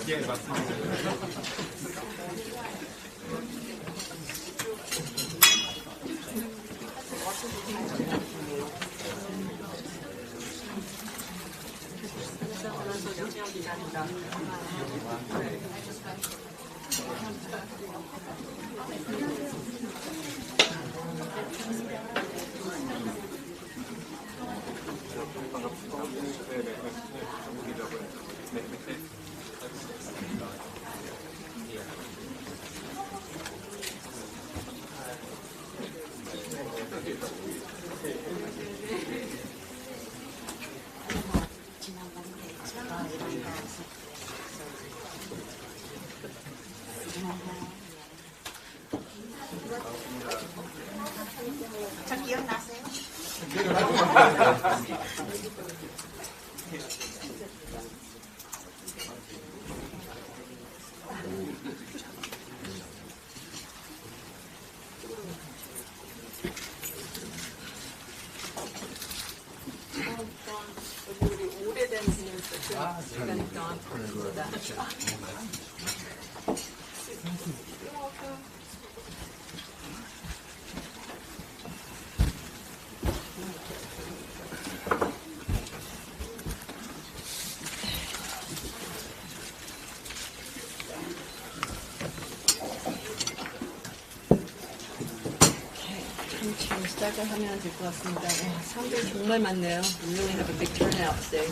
예, 맞습니다. 저 기억나세요? 오래된 시간 동안 보다. 지금 시작을 하면 될 것 같습니다. 와, 사람들이 정말 많네요. We really have a big turnout today.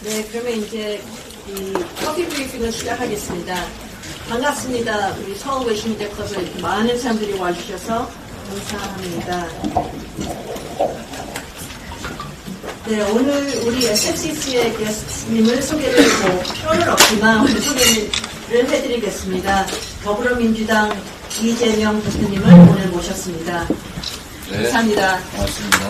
네, 그러면 이제 이 커피 브리핑을 시작하겠습니다. 반갑습니다. 우리 한국외신기자클럽에 이렇게 많은 사람들이 와주셔서 감사합니다. 네, 오늘 우리 SFCC의 게스트님을 소개를 뭐 필요는 없지만 오늘 소개를 해드리겠습니다. 더불어민주당 이재명 대표님을 오늘 모셨습니다. 네, 감사합니다. 고맙습니다.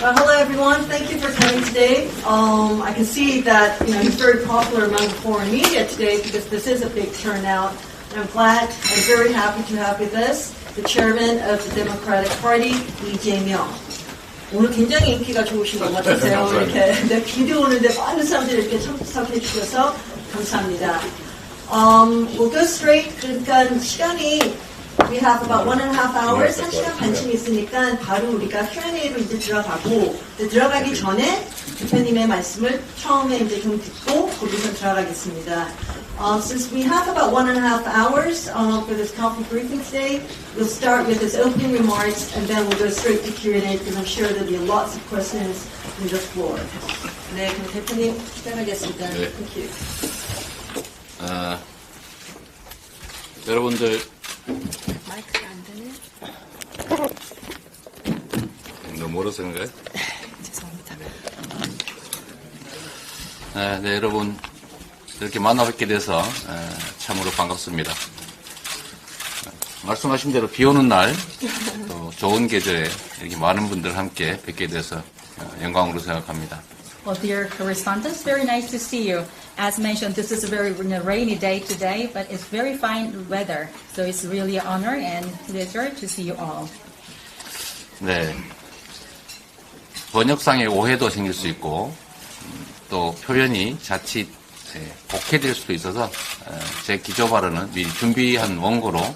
Hello everyone, thank you for coming today. I can see that he's very popular among the foreign media today because this is a big turnout. And I'm glad and very happy to have with us the chairman of the Democratic Party, 이재명. 오늘 굉장히 인기가 좋으신 것 같으세요. 이렇게 네, 비도 오는데 많은 사람들이 이렇게 참석해 주셔서 감사합니다. We'll go straight. 그러니까 시간이 we have about 1.5 hours, 1시간 반쯤 있으니까 바로 우리가 Q&A로 이제 들어가고 들어가기 전에 대표님의 말씀을 처음에 이제 좀 듣고 거기서 들어가겠습니다. Since we have about 1.5 hours for this coffee briefing today, we'll start with his opening remarks and then we'll go straight to Q&A because I'm sure there'll be lots of questions from the floor. 네, 그럼 대표님 시작하겠습니다. 네. Thank you. 여러분들 마이크가 안 되네. 너무 멀어서 그런가요? 죄송합니다. 네, 여러분 이렇게 만나뵙게 돼서 참으로 반갑습니다. 말씀하신 대로 비 오는 날, 또 좋은 계절에 이렇게 많은 분들 함께 뵙게 돼서 영광으로 생각합니다. Well, dear correspondents, very nice to see you. As mentioned, this is a very rainy day today, but it's very fine weather. So it's really an honor and pleasure to see you all. 네, 번역상의 오해도 생길 수 있고 또 표현이 자칫 복해될 수도 있어서 제 기조 발언은 미리 준비한 원고로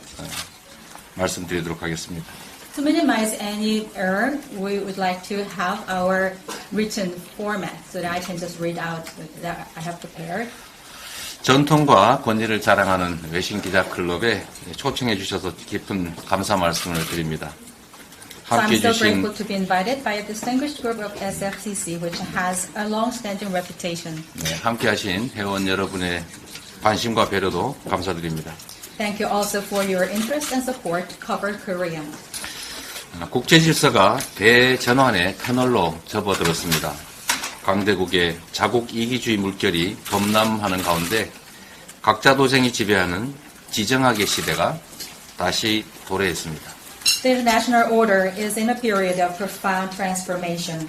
말씀드리도록 하겠습니다. To minimize any error, we would like to have our written format so that I can just read out that I have prepared. 전통과 권위를 자랑하는 외신기자클럽에 초청해 주셔서 깊은 감사 말씀을 드립니다. So I'm 함께 so 해주신 grateful to be invited by a distinguished group of SFCC, which has a long-standing reputation. 함께하신 회원 여러분의 관심과 배려도 감사드립니다. Thank you also for your interest and support to cover Korea. 국제 질서가 대전환의 터널로 접어들었습니다. 강대국의 자국 이기주의 물결이 범람하는 가운데 각자 도생이 지배하는 지정학의 시대가 다시 도래했습니다. The international order is in a period of profound transformation.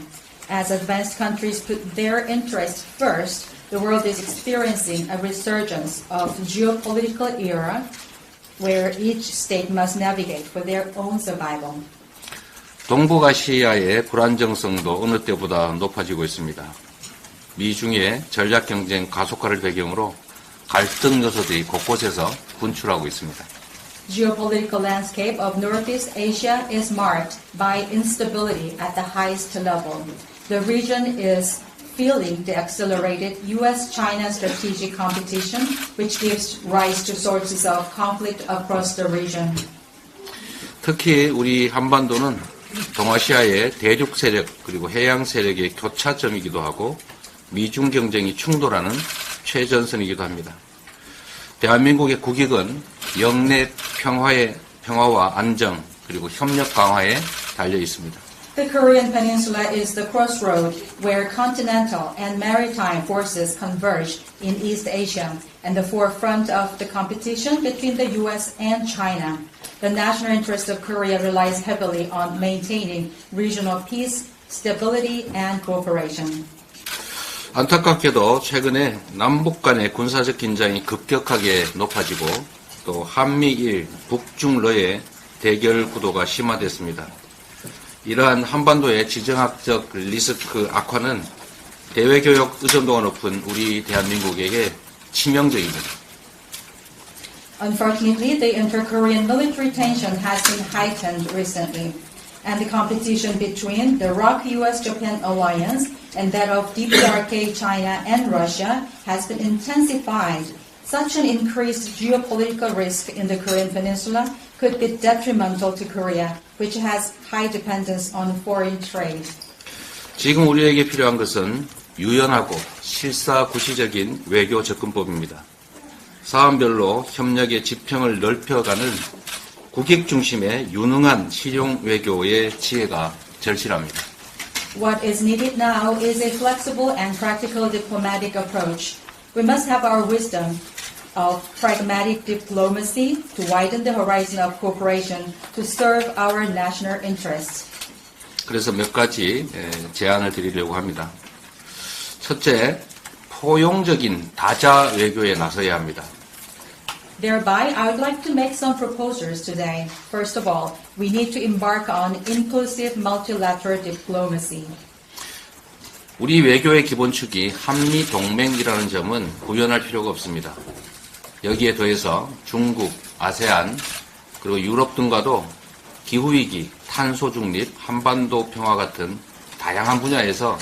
As advanced countries put their interests first, the world is experiencing a resurgence of geopolitical era where each state must navigate for their own survival. 동북아시아의 불안정성도 어느 때보다 높아지고 있습니다. 미중의 전략 경쟁 가속화를 배경으로 갈등 요소들이 곳곳에서 분출하고 있습니다. Geopolitical landscape of Northeast Asia is marked by instability at the highest level. The region is feeling the accelerated U.S.-China strategic competition, which gives rise to sources of conflict across the region. 특히 우리 한반도는 동아시아의 대륙 세력 그리고 해양 세력의 교차점이기도 하고 미중 경쟁이 충돌하는 최전선이기도 합니다. 대한민국의 국익은 영내 평화와 안정 그리고 협력 강화에 달려 있습니다. The Korean Peninsula is the crossroad where continental and maritime forces converge in East Asia and the forefront of the competition between the U.S. and China. The national interest of Korea relies heavily on maintaining regional peace, stability, and cooperation. 안타깝게도 최근에 남북 간의 군사적 긴장이 급격하게 높아지고 또 한미일, 북중러의 대결 구도가 심화됐습니다. 이러한 한반도의 지정학적 리스크 악화는 대외교역 의존도가 높은 우리 대한민국에게 치명적입니다. Unfortunately, the inter-Korean military tension has been heightened recently, and the competition between the ROK-US-Japan alliance and that of DPRK, China, and Russia has been intensified. Such an increased geopolitical risk in the Korean Peninsula could be detrimental to Korea, which has high dependence on foreign trade. 지금 우리에게 필요한 것은 유연하고 실사구시적인 외교 접근법입니다. 사안별로 협력의 지평을 넓혀가는 국익 중심의 유능한 실용 외교의 지혜가 절실합니다. What is needed now is a flexible and practical diplomatic approach. We must have our wisdom of pragmatic diplomacy to widen the horizon of cooperation to serve our national interests. 그래서 몇 가지 제안을 드리려고 합니다. 첫째, 포용적인 다자 외교에 나서야 합니다. Thereby, I would like to make some proposals today. First of all, we need to embark on inclusive multilateral diplomacy. 우리 외교의 기본축이 한미동맹이라는 점은 구현할 필요가 없습니다. 여기에 더해서 중국, 아세안, 그리고 유럽 등과도 기후위기, 탄소 중립, 한반도 평화 같은 다양한 분야에서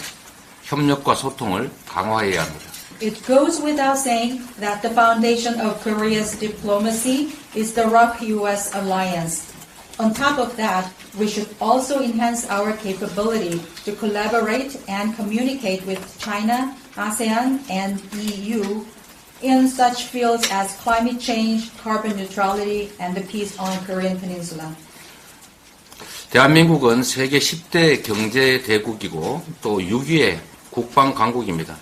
협력과 소통을 강화해야 합니다. It goes without saying that the foundation of Korea's diplomacy is the ROK-US alliance. On top of that, we should also enhance our capability to collaborate and communicate with China, ASEAN, and EU in such fields as climate change, carbon neutrality, and the peace on Korean Peninsula. 대한민국은 세계 10대 경제 대국이고 또 6위의 국방 강국입니다.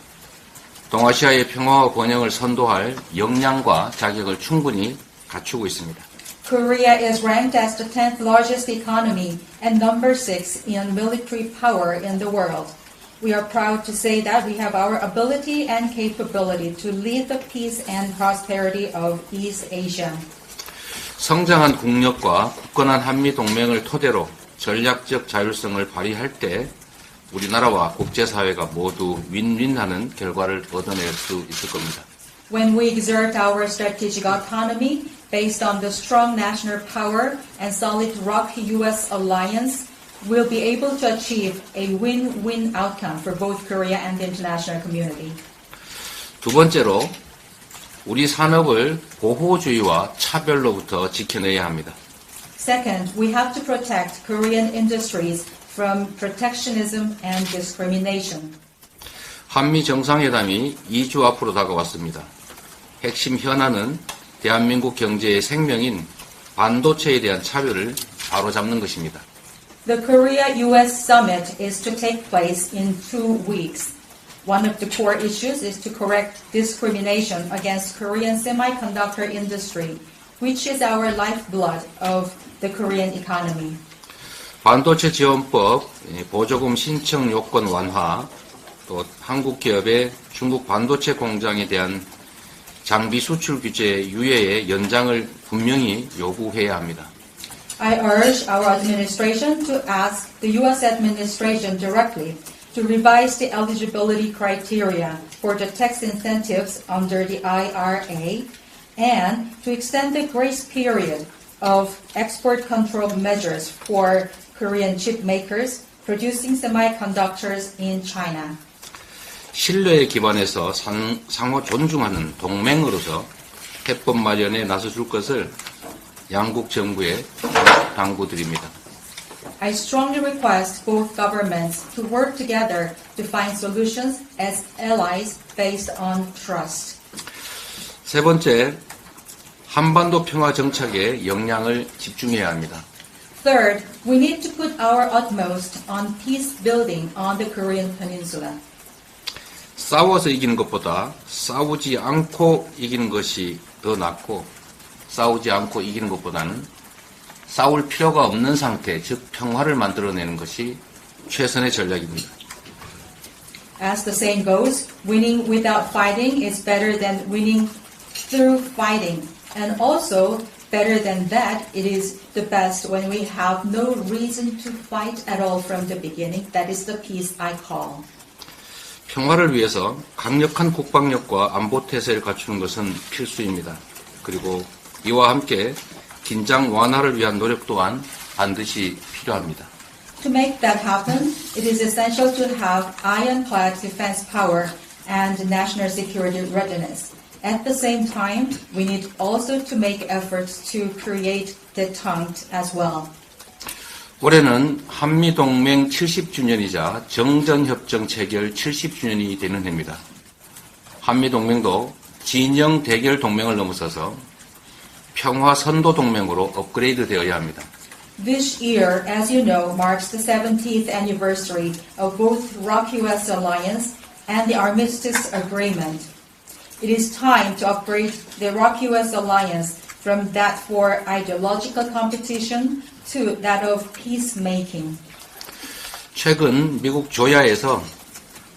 동아시아의 평화와 번영을 선도할 역량과 자격을 충분히 갖추고 있습니다. Korea is ranked as the 10th largest economy and number 6 in military power in the world. We are proud to say that we have our ability and capability to lead the peace and prosperity of East Asia. 성장한 국력과 굳건한 한미동맹을 토대로 전략적 자율성을 발휘할 때 우리나라와 국제사회가 모두 윈윈하는 결과를 얻어낼 수 있을 겁니다. When we exert our strategic autonomy based on the strong national power and solid ROK-US alliance, we'll be able to achieve a win-win outcome for both Korea and the international community. 두 번째로 우리 산업을 보호주의와 차별로부터 지켜내야 합니다. Second, we have to protect Korean industries from protectionism and discrimination. 한미 정상회담이 2주 앞으로 다가왔습니다. 핵심 현안은 대한민국 경제의 생명인 반도체에 대한 차별을 바로잡는 것입니다. The Korea-US summit is to take place in 2 weeks. One of the core issues is to correct discrimination against Korean semiconductor industry, which is our lifeblood of the Korean economy. 반도체 지원법, 보조금 신청 요건 완화, 또 한국 기업의 중국 반도체 공장에 대한 장비 수출 규제 유예의 연장을 분명히 요구해야 합니다. I urge our administration to ask the U.S. administration directly to revise the eligibility criteria for the tax incentives under the IRA and to extend the grace period of export control measures for Korean chip makers producing semiconductors in China. 신뢰에 기반해서 상호 존중하는 동맹으로서 해법 마련에 나서줄 것을 양국 정부에 당부드립니다. I strongly request both governments to work together to find solutions as allies based on trust. 세 번째, 한반도 평화 정착에 역량을 집중해야 합니다. Third, we need to put our utmost on peace building on the Korean Peninsula. 싸워서 이기는 것보다 싸우지 않고 이기는 것이 더 낫고 싸우지 않고 이기는 것보다는 싸울 필요가 없는 상태, 즉 평화를 만들어내는 것이 최선의 전략입니다. As the saying goes, winning without fighting is better than winning through fighting. And also, better than that, it is the best when we have no reason to fight at all from the beginning. That is the peace I call. 평화를 위해서 강력한 국방력과 안보 태세를 갖추는 것은 필수입니다. 그리고 이와 함께 긴장 완화를 위한 노력 또한 반드시 필요합니다. To make that happen, it is essential to have ironclad defense power and national security readiness. At the same time, we need also to make efforts to create detente as well. 올해는 한미동맹 70주년이자 정전협정 체결 70주년이 되는 해입니다. 한미동맹도 진영 대결 동맹을 넘어서서 평화 선도 동맹으로 업그레이드 되어야 합니다. This year, as you know, marks the 70th anniversary of both ROK-US alliance and the armistice agreement. It is time to upgrade the ROK-US alliance from that for ideological competition to that of peacemaking. 최근 미국 조야에서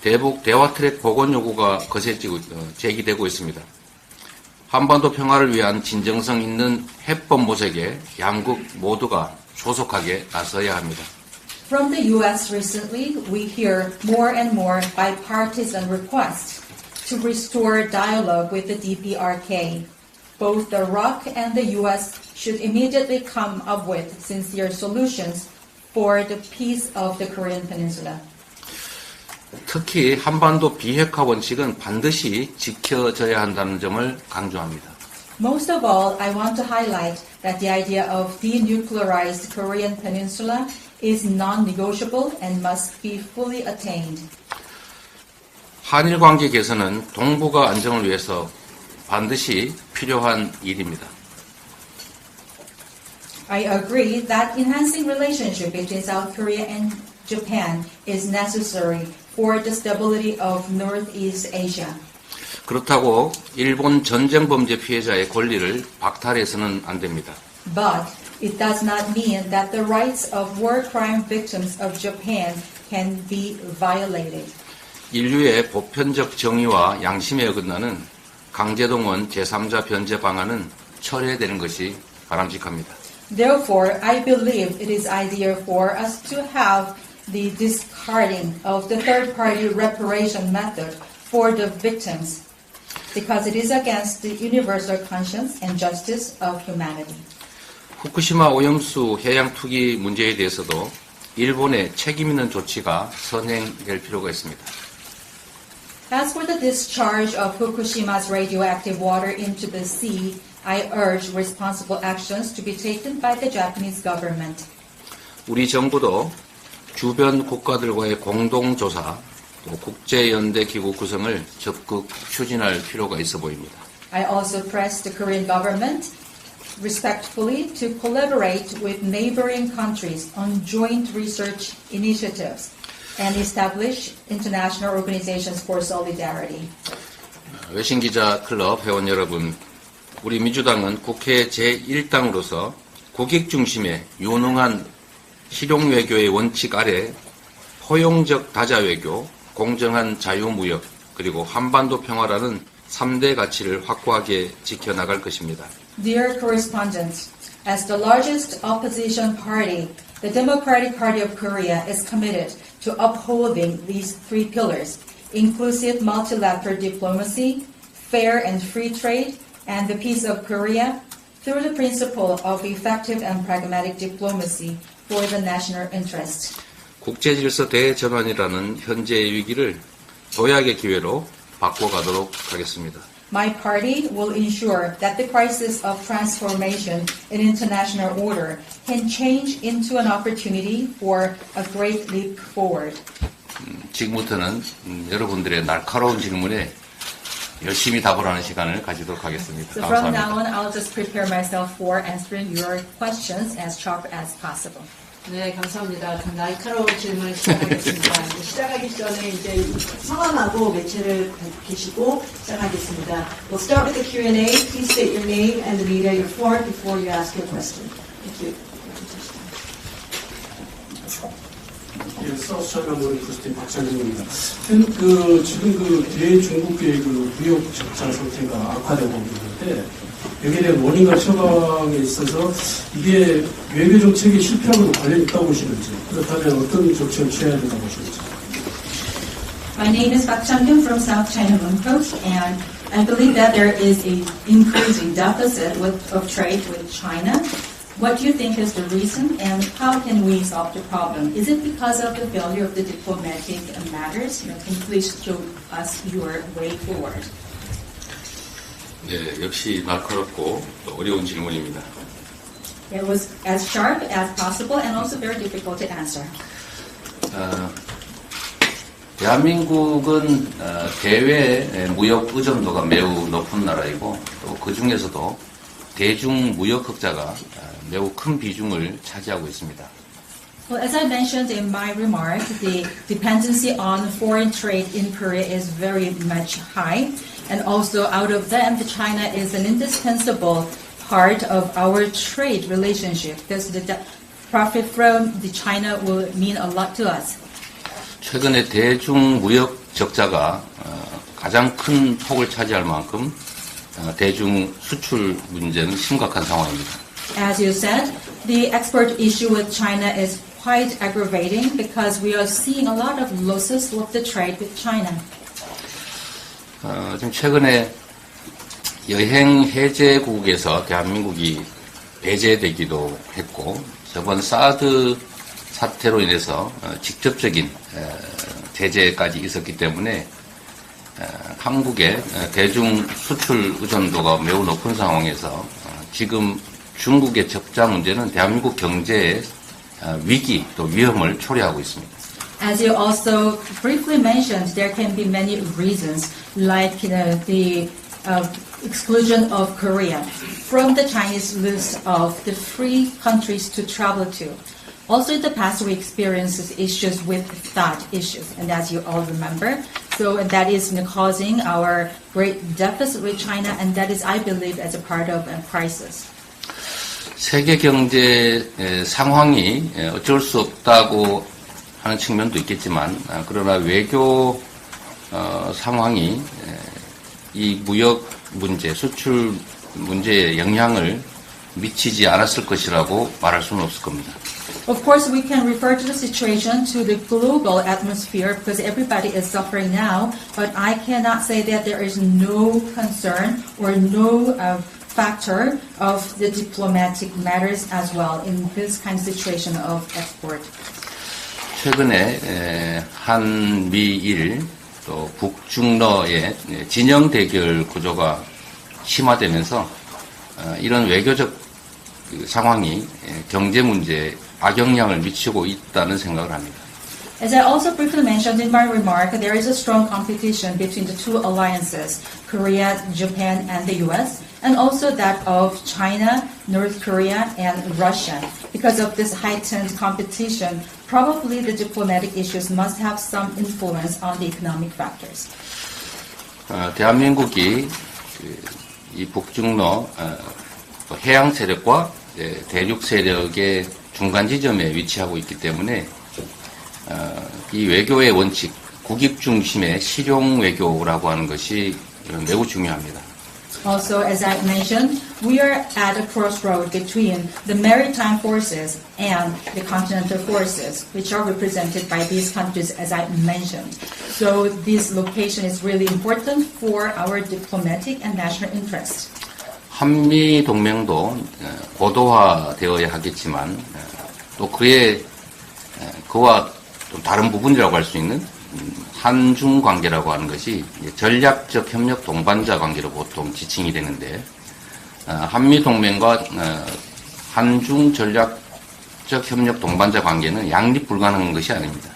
대북 대화 트랙 복원 요구가 거세지고 제기되고 있습니다. 한반도 평화를 위한 진정성 있는 해법 모색에 양국 모두가 조속하게 나서야 합니다. From the U.S. recently, we hear more and more bipartisan requests to restore dialogue with the DPRK. Both the ROK and the U.S. should immediately come up with sincere solutions for the peace of the Korean Peninsula. 특히 한반도 비핵화 원칙은 반드시 지켜져야 한다는 점을 강조합니다. Most of all, I want to highlight that the idea of denuclearized Korean Peninsula is non-negotiable and must be fully attained. 한일 관계 개선은 동북아 안정을 위해서 반드시 필요한 일입니다. I agree that enhancing relationship between South Korea and Japan is necessary for the stability of Northeast Asia. 그렇다고 일본 전쟁 범죄 피해자의 권리를 박탈해서는 안 됩니다. But it does not mean that the rights of war crime victims of Japan can be violated. 인류의 보편적 정의와 양심에 어긋나는 강제동원 제3자 변제 방안은 철회되는 것이 바람직합니다. Therefore, I believe it is ideal for us to have the discarding of the third-party reparation method for the victims because it is against the universal conscience and justice of humanity. 후쿠시마 오염수 해양 투기 문제에 대해서도 일본의 책임 있는 조치가 선행될 필요가 있습니다. As for the discharge of Fukushima's radioactive water into the sea, I urge responsible actions to be taken by the Japanese government. 우리 정부도 주변 국가들과의 공동조사, 또 국제연대기구 구성을 적극 추진할 필요가 있어 보입니다. I also press the Korean government respectfully to collaborate with neighboring countries on joint research initiatives and establish international organizations for solidarity. 외신기자클럽 회원 여러분, 우리 민주당은 국회 제1당으로서 국익 중심의 유능한 실용외교의 원칙 아래 포용적 다자외교, 공정한 자유무역, 그리고 한반도 평화라는 3대 가치를 확고하게 지켜나갈 것입니다. Dear correspondents, as the largest opposition party, the Democratic Party of Korea is committed to upholding these three pillars: inclusive multilateral diplomacy, fair and free trade, and the peace of Korea, through the principle of effective and pragmatic diplomacy for the national interest. 국제질서 대전환이라는 현재의 위기를 도약의 기회로 바꿔가도록 하겠습니다. My party will ensure that the crisis of transformation in international order can change into an opportunity for a great leap forward. 지금부터는 여러분들의 날카로운 질문에 열심히 답을 하는 시간을 가지도록 하겠습니다. So from 감사합니다. now on, I'll just prepare myself for answering your questions as sharp as possible. 네, 감사합니다. 날카로운 질문 시작하겠습니다. 시작하기 전에 이제 성함하고 매체를 밝히시고 시작하겠습니다. We'll start with the Q&A. Please state your name and the media you're for before you ask your question. Thank you. 예, 사우스차이나 모닝포스트의 박찬준입니다. 지금 대중국계의 무역 적자 상태가 악화되고 있는데 여기에 대한 원인과 처방에 있어서 이게 외교 정책의 실패하고도 관련이 있다고 보시는지, 그렇다면 어떤 정책을 취해야 된다고 보시는지. My name is Park Chang-kyun from South China Morning Post, and I believe that there is an increasing deficit of trade with China. What do you think is the reason, and how can we solve the problem? Is it because of the failure of the diplomatic matters? Can you please show us your way forward? 네, 역시 날카롭고 또 어려운 질문입니다. It was as sharp as possible and also very difficult to answer. 대한민국은 대외 무역 의존도가 매우 높은 나라이고 또 그 중에서도 대중 무역 흑자가 매우 큰 비중을 차지하고 있습니다. Well, as I mentioned in my remark, the dependency on foreign trade in Korea is very much high, and also out of them, China is an indispensable part of our trade relationship. Because the profit from the China will mean a lot to us. 최근에 대중 무역 적자가 가장 큰 폭을 차지할 만큼 대중 수출 문제는 심각한 상황입니다. As you said, the export issue with China is quite aggravating because we are seeing a lot of losses with the trade with China. 지금 최근에 여행 해제국에서 대한민국이 배제되기도 했고 저번 사드 사태로 인해서 직접적인 제재까지 있었기 때문에 한국의 대중 수출 의존도가 매우 높은 상황에서 지금 중국의 적자 문제는 대한민국 경제의 위기 또 위험을 초래하고 있습니다. As you also briefly mentioned, there can be many reasons, like the exclusion of Korea from the Chinese list of the free countries to travel to. Also, in the past, we experienced issues with that issues, and as you all remember, so that is causing our great deficit with China, and that is, I believe, as a part of a crisis. 세계 경제 상황이 어쩔 수 없다고 하는 측면도 있겠지만, 그러나 외교 상황이 이 무역 문제, 수출 문제에 영향을 미치지 않았을 것이라고 말할 수는 없을 겁니다. Of course, we can refer to the situation to the global atmosphere because everybody is suffering now, but I cannot say that there is no concern or no factor of the diplomatic matters as well in this kind of situation of export. 최근에 한미일 또 북중러의 진영 대결 구조가 심화되면서 이런 외교적 상황이 경제 문제에 악영향을 미치고 있다는 생각을 합니다. As I also briefly mentioned in my remark, there is a strong competition between the two alliances, Korea, Japan, and the US, and also that of China, North Korea, and Russia. Because of this heightened competition, probably the diplomatic issues must have some influence on the economic factors. 대한민국이 이 북중러 해양 세력과 대륙 세력의 중간 지점에 위치하고 있기 때문에 이 외교의 원칙, 국익 중심의 실용 외교라고 하는 것이 매우 중요합니다. Also, as I mentioned, we are at a crossroad between the maritime forces and the continental forces, which are represented by these countries, as I mentioned. So this location is really important for our diplomatic and national interest. 한미 동맹도 고도화되어야 하겠지만 또 그와 좀 다른 부분이라고 할 수 있는 한중 관계라고 하는 것이 전략적 협력 동반자 관계로 보통 지칭이 되는데 한미 동맹과 한중 전략적 협력 동반자 관계는 양립 불가능한 것이 아닙니다.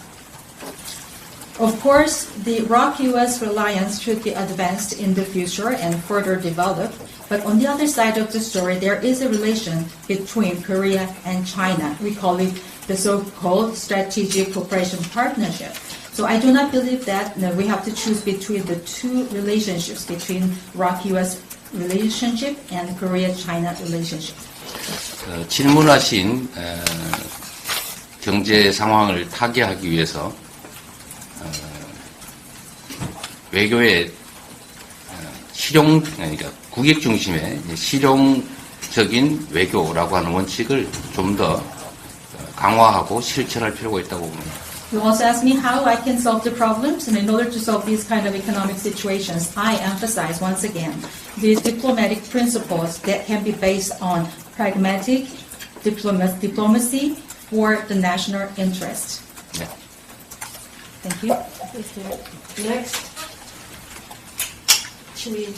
Of course, the ROC-US reliance should be advanced in the future and further developed. But on the other side of the story, there is a relation between Korea and China. We call it the so-called strategic cooperation partnership. So I do not believe that we have to choose between the two relationships, between ROC-US relationship and Korea-China relationship. 질문하신 경제 상황을 타개하기 위해서 외교의 그러니까 국익 중심의 실용적인 외교라고 하는 원칙을 좀 더 강화하고 실천할 필요가 있다고 봅니다. You also asked me how I can solve the problems, and in order to solve these kind of economic situations, I emphasize once again these diplomatic principles that can be based on pragmatic diplomacy for the national interest. 네. Thank you. Next. Should we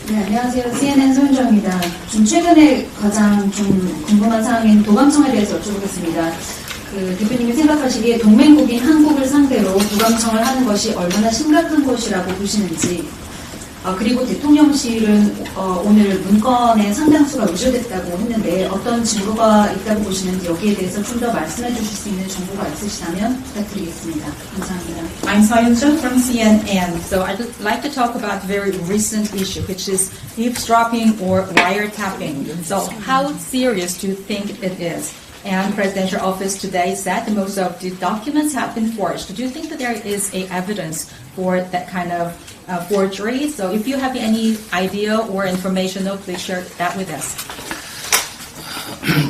네, 안녕하세요. CNN 손정입니다. 좀 최근에 가장 좀 궁금한 사항인 도감청에 대해서 여쭤보겠습니다. 대표님이 생각하시기에 동맹국인 한국을 상대로 도감청을 하는 것이 얼마나 심각한 것이라고 보시는지, 그리고 대통령실은 오늘 문건의 상당수가 의존됐다고 했는데 어떤 증거가 있다고 보시는지 여기에 대해서 좀 더 말씀해 주실 수 있는 정보가 있으시다면 부탁드리겠습니다. 감사합니다. I'm Sayun from CNN. So I'd like to talk about a very recent issue, which is eavesdropping or wiretapping. So how serious do you think it is? And Presidential Office today said that most of the documents have been forged. Do you think that there is a evidence for that kind of forgery? So if you have any idea or information, please share that with us.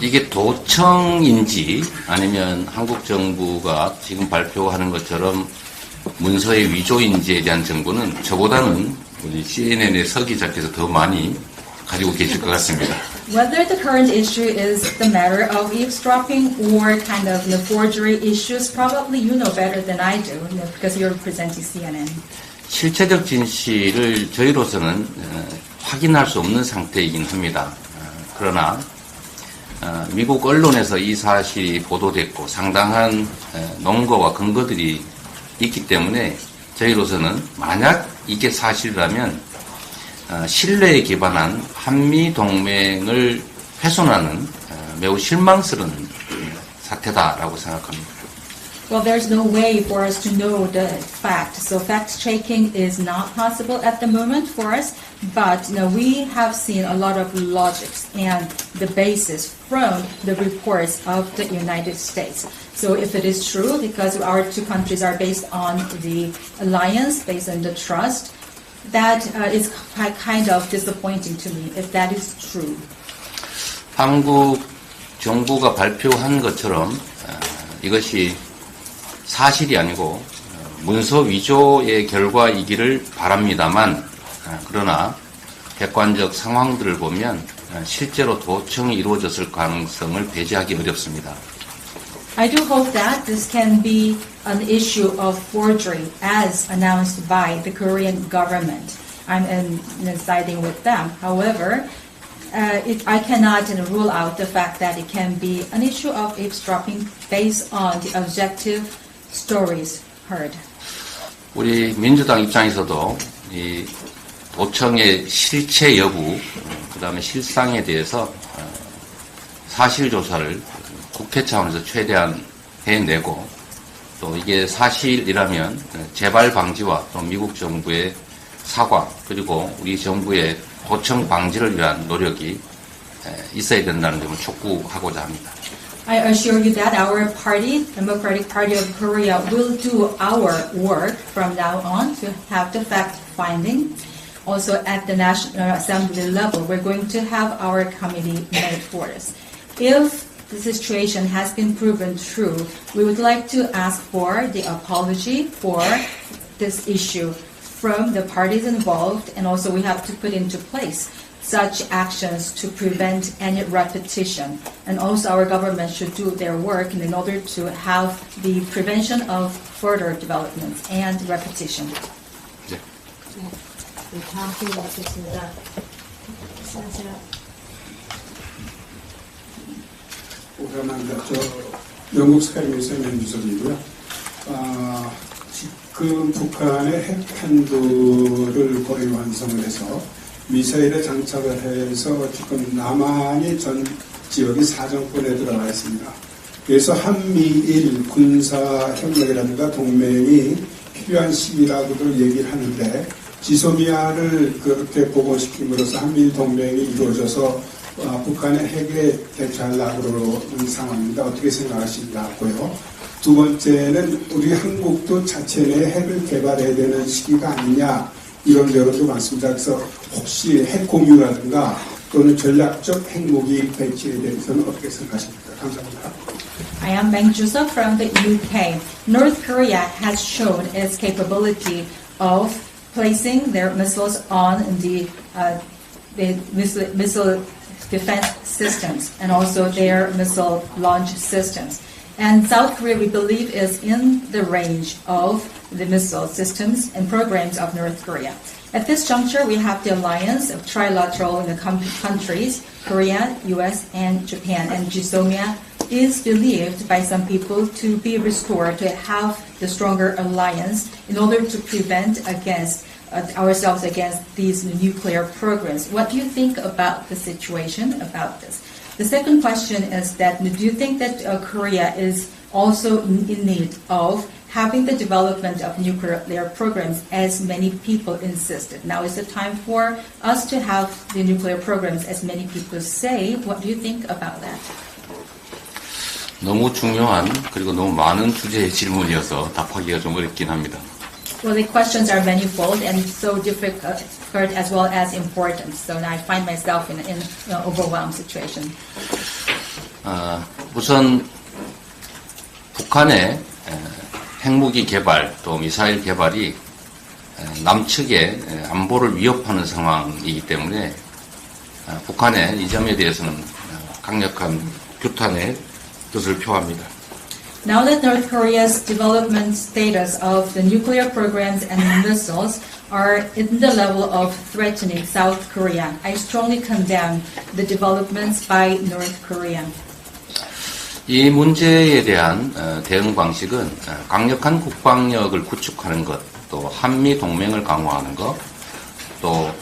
이게 도청인지 아니면 한국 정부가 지금 발표하는 것처럼 문서의 위조인지에 대한 정보는 저보다는 우리 CNN의 서 기자께서 더 많이 가지고 계실 것 같습니다. Whether the current issue is the matter of eavesdropping or kind of forgery issues, probably you know better than I do, because you're representing CNN. 실체적 진실을 저희로서는 확인할 수 없는 상태이긴 합니다. 그러나 미국 언론에서 이 사실이 보도됐고 상당한 논거와 근거들이 있기 때문에 저희로서는 만약 이게 사실이라면 신뢰에 기반한 한미 동맹을 훼손하는 매우 실망스러운 사태다라고 생각합니다. Well, there's no way for us to know the fact. So fact-checking is not possible at the moment for us. But we have seen a lot of logics and the basis from the reports of the United States. So if it is true, because our two countries are based on the alliance, based on the trust, that is kind of disappointing to me if that is true. 한국 정부가 발표한 것처럼 이것이 사실이 아니고 문서 위조의 결과이기를 바랍니다만 그러나 객관적 상황들을 보면 실제로 도청이 이루어졌을 가능성을 배제하기 어렵습니다. I do hope that this can be an issue of forgery as announced by the Korean government. I'm siding with them. However, I cannot rule out the fact that it can be an issue of eavesdropping based on the objective stories heard. 우리 민주당 입장에서도 이 도청의 실체 여부, 그 다음에 실상에 대해서 사실 조사를 국회 차원에서 최대한 해내고 또 이게 사실이라면 재발 방지와 또 미국 정부의 사과 그리고 우리 정부의 도청 방지를 위한 노력이 있어야 된다는 점을 촉구하고자 합니다. I assure you that our party, Democratic Party of Korea, will do our work from now on to have the fact-finding. Also at the National Assembly level, we're going to have our committee made for us. If the situation has been proven true, we would like to ask for the apology for this issue from the parties involved, and also we have to put into place such actions to prevent any repetition. And also our government should do their work in order to have the prevention of further developments and repetition. 네, 다음 질문 받겠습니다. 수고하세요. 오랜만에 영국 스카이미사의 연주석이고요. 지금 북한의 핵 한도를 거의 완성을 해서 미사일에 장착을 해서 지금 남한이 전 지역이 사정권에 들어가 있습니다. 그래서 한미일 군사 협력이라든가 동맹이 필요한 시기라고도 얘기를 하는데 지소미아를 그렇게 복원시킴으로써 한미일 동맹이 이루어져서 북한의 핵에 대처하려고 그러는 상황입니다. 어떻게 생각하시냐고요. 두 번째는 우리 한국도 자체 내 핵을 개발해야 되는 시기가 아니냐 이런 여론도 많습니다. 그래서 혹시 핵 공유라든가 또는 전략적 핵무기 배치에 대해서는 어떻게 생각하십니까? 감사합니다. I am Bang Joo-seok from the UK. North Korea has shown its capability of placing their missiles on the missile defense systems and also their missile launch systems. And South Korea, we believe, is in the range of the missile systems and programs of North Korea. At this juncture, we have the alliance of trilateral countries, Korea, US, and Japan. And GSOMIA is believed by some people to be restored, to have the stronger alliance in order to prevent against ourselves against these nuclear programs. What do you think about the situation about this? The second question is that do you think that Korea is also in need of having the development of nuclear programs as many people insisted? Now is the time for us to have the nuclear programs as many people say. What do you think about that? 너무 중요한 그리고 너무 많은 주제의 질문이어서 답하기가 좀 어렵긴 합니다. Well, the questions are manifold and so difficult as well as important. So now I find myself in an overwhelmed situation. 우선 북한의 핵무기 개발 또 미사일 개발이 남측의 안보를 위협하는 상황이기 때문에 북한의 이 점에 대해서는 강력한 규탄의 뜻을 표합니다. Now that North Korea's development status of the nuclear programs and missiles are in the level of threatening South Korea, I strongly condemn the developments by North Korea. 이 문제에 대한 대응 방식은 강력한 국방력을 구축하는 것, 또 한미 동맹을 강화하는 것, 또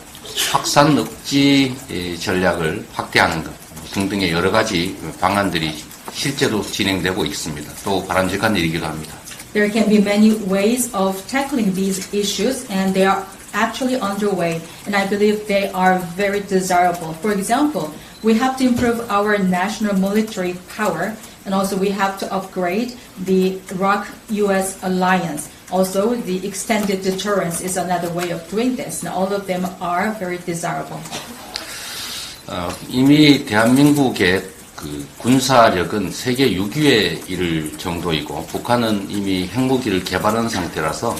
확산 억지 전략을 확대하는 것 등등의 여러 가지 방안들이 실제로 진행되고 있습니다. 또 바람직한 일이기도 합니다. There can be many ways of tackling these issues, and they are actually underway, and I believe they are very desirable. For example, we have to improve our national military power, and also we have to upgrade the ROK-US alliance. Also, the extended deterrence is another way of doing this, and all of them are very desirable. 이미 대한민국의 군사력은 세계 6위에 이를 정도이고 북한은 이미 핵무기를 개발한 상태라서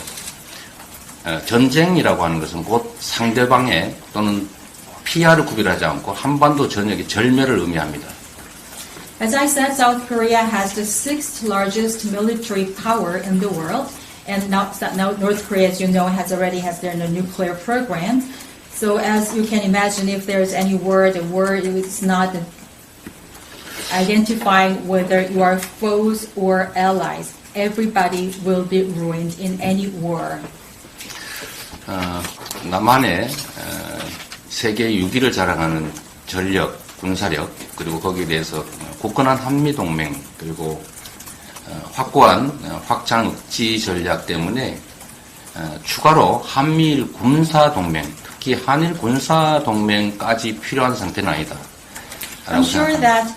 전쟁이라고 하는 것은 곧 상대방의 또는 피하를 구별하지 않고 한반도 전역의 절멸을 의미합니다. As I said, South Korea has the sixth largest military power in the world, and now North Korea, as you know, already has their nuclear program. So as you can imagine, if there is any war, the war is not identifying whether you are foes or allies. Everybody will be ruined in any war. 남한의 세계 6위를 자랑하는 전력, 군사력, 그리고 거기에 대해서 굳건한 한미동맹, 그리고 확고한 확장 억지 전략 때문에 추가로 한미일 군사동맹, 특히 한일 군사동맹까지 필요한 상태는 아니다. I'm sure that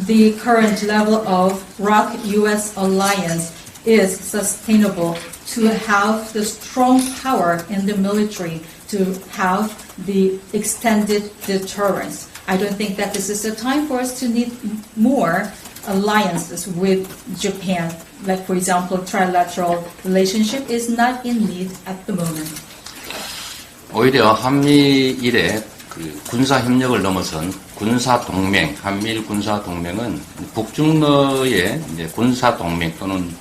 the current level of ROK-US alliance is sustainable to have the strong power in the military, to have the extended deterrence. I don't think that this is the time for us to need more alliances with Japan. Like, for example, trilateral relationship is not in need at the moment. 오히려 한미일의 그 군사 협력을 넘어선 군사 동맹, 한미일 군사 동맹은 북중러의 이제 군사 동맹 또는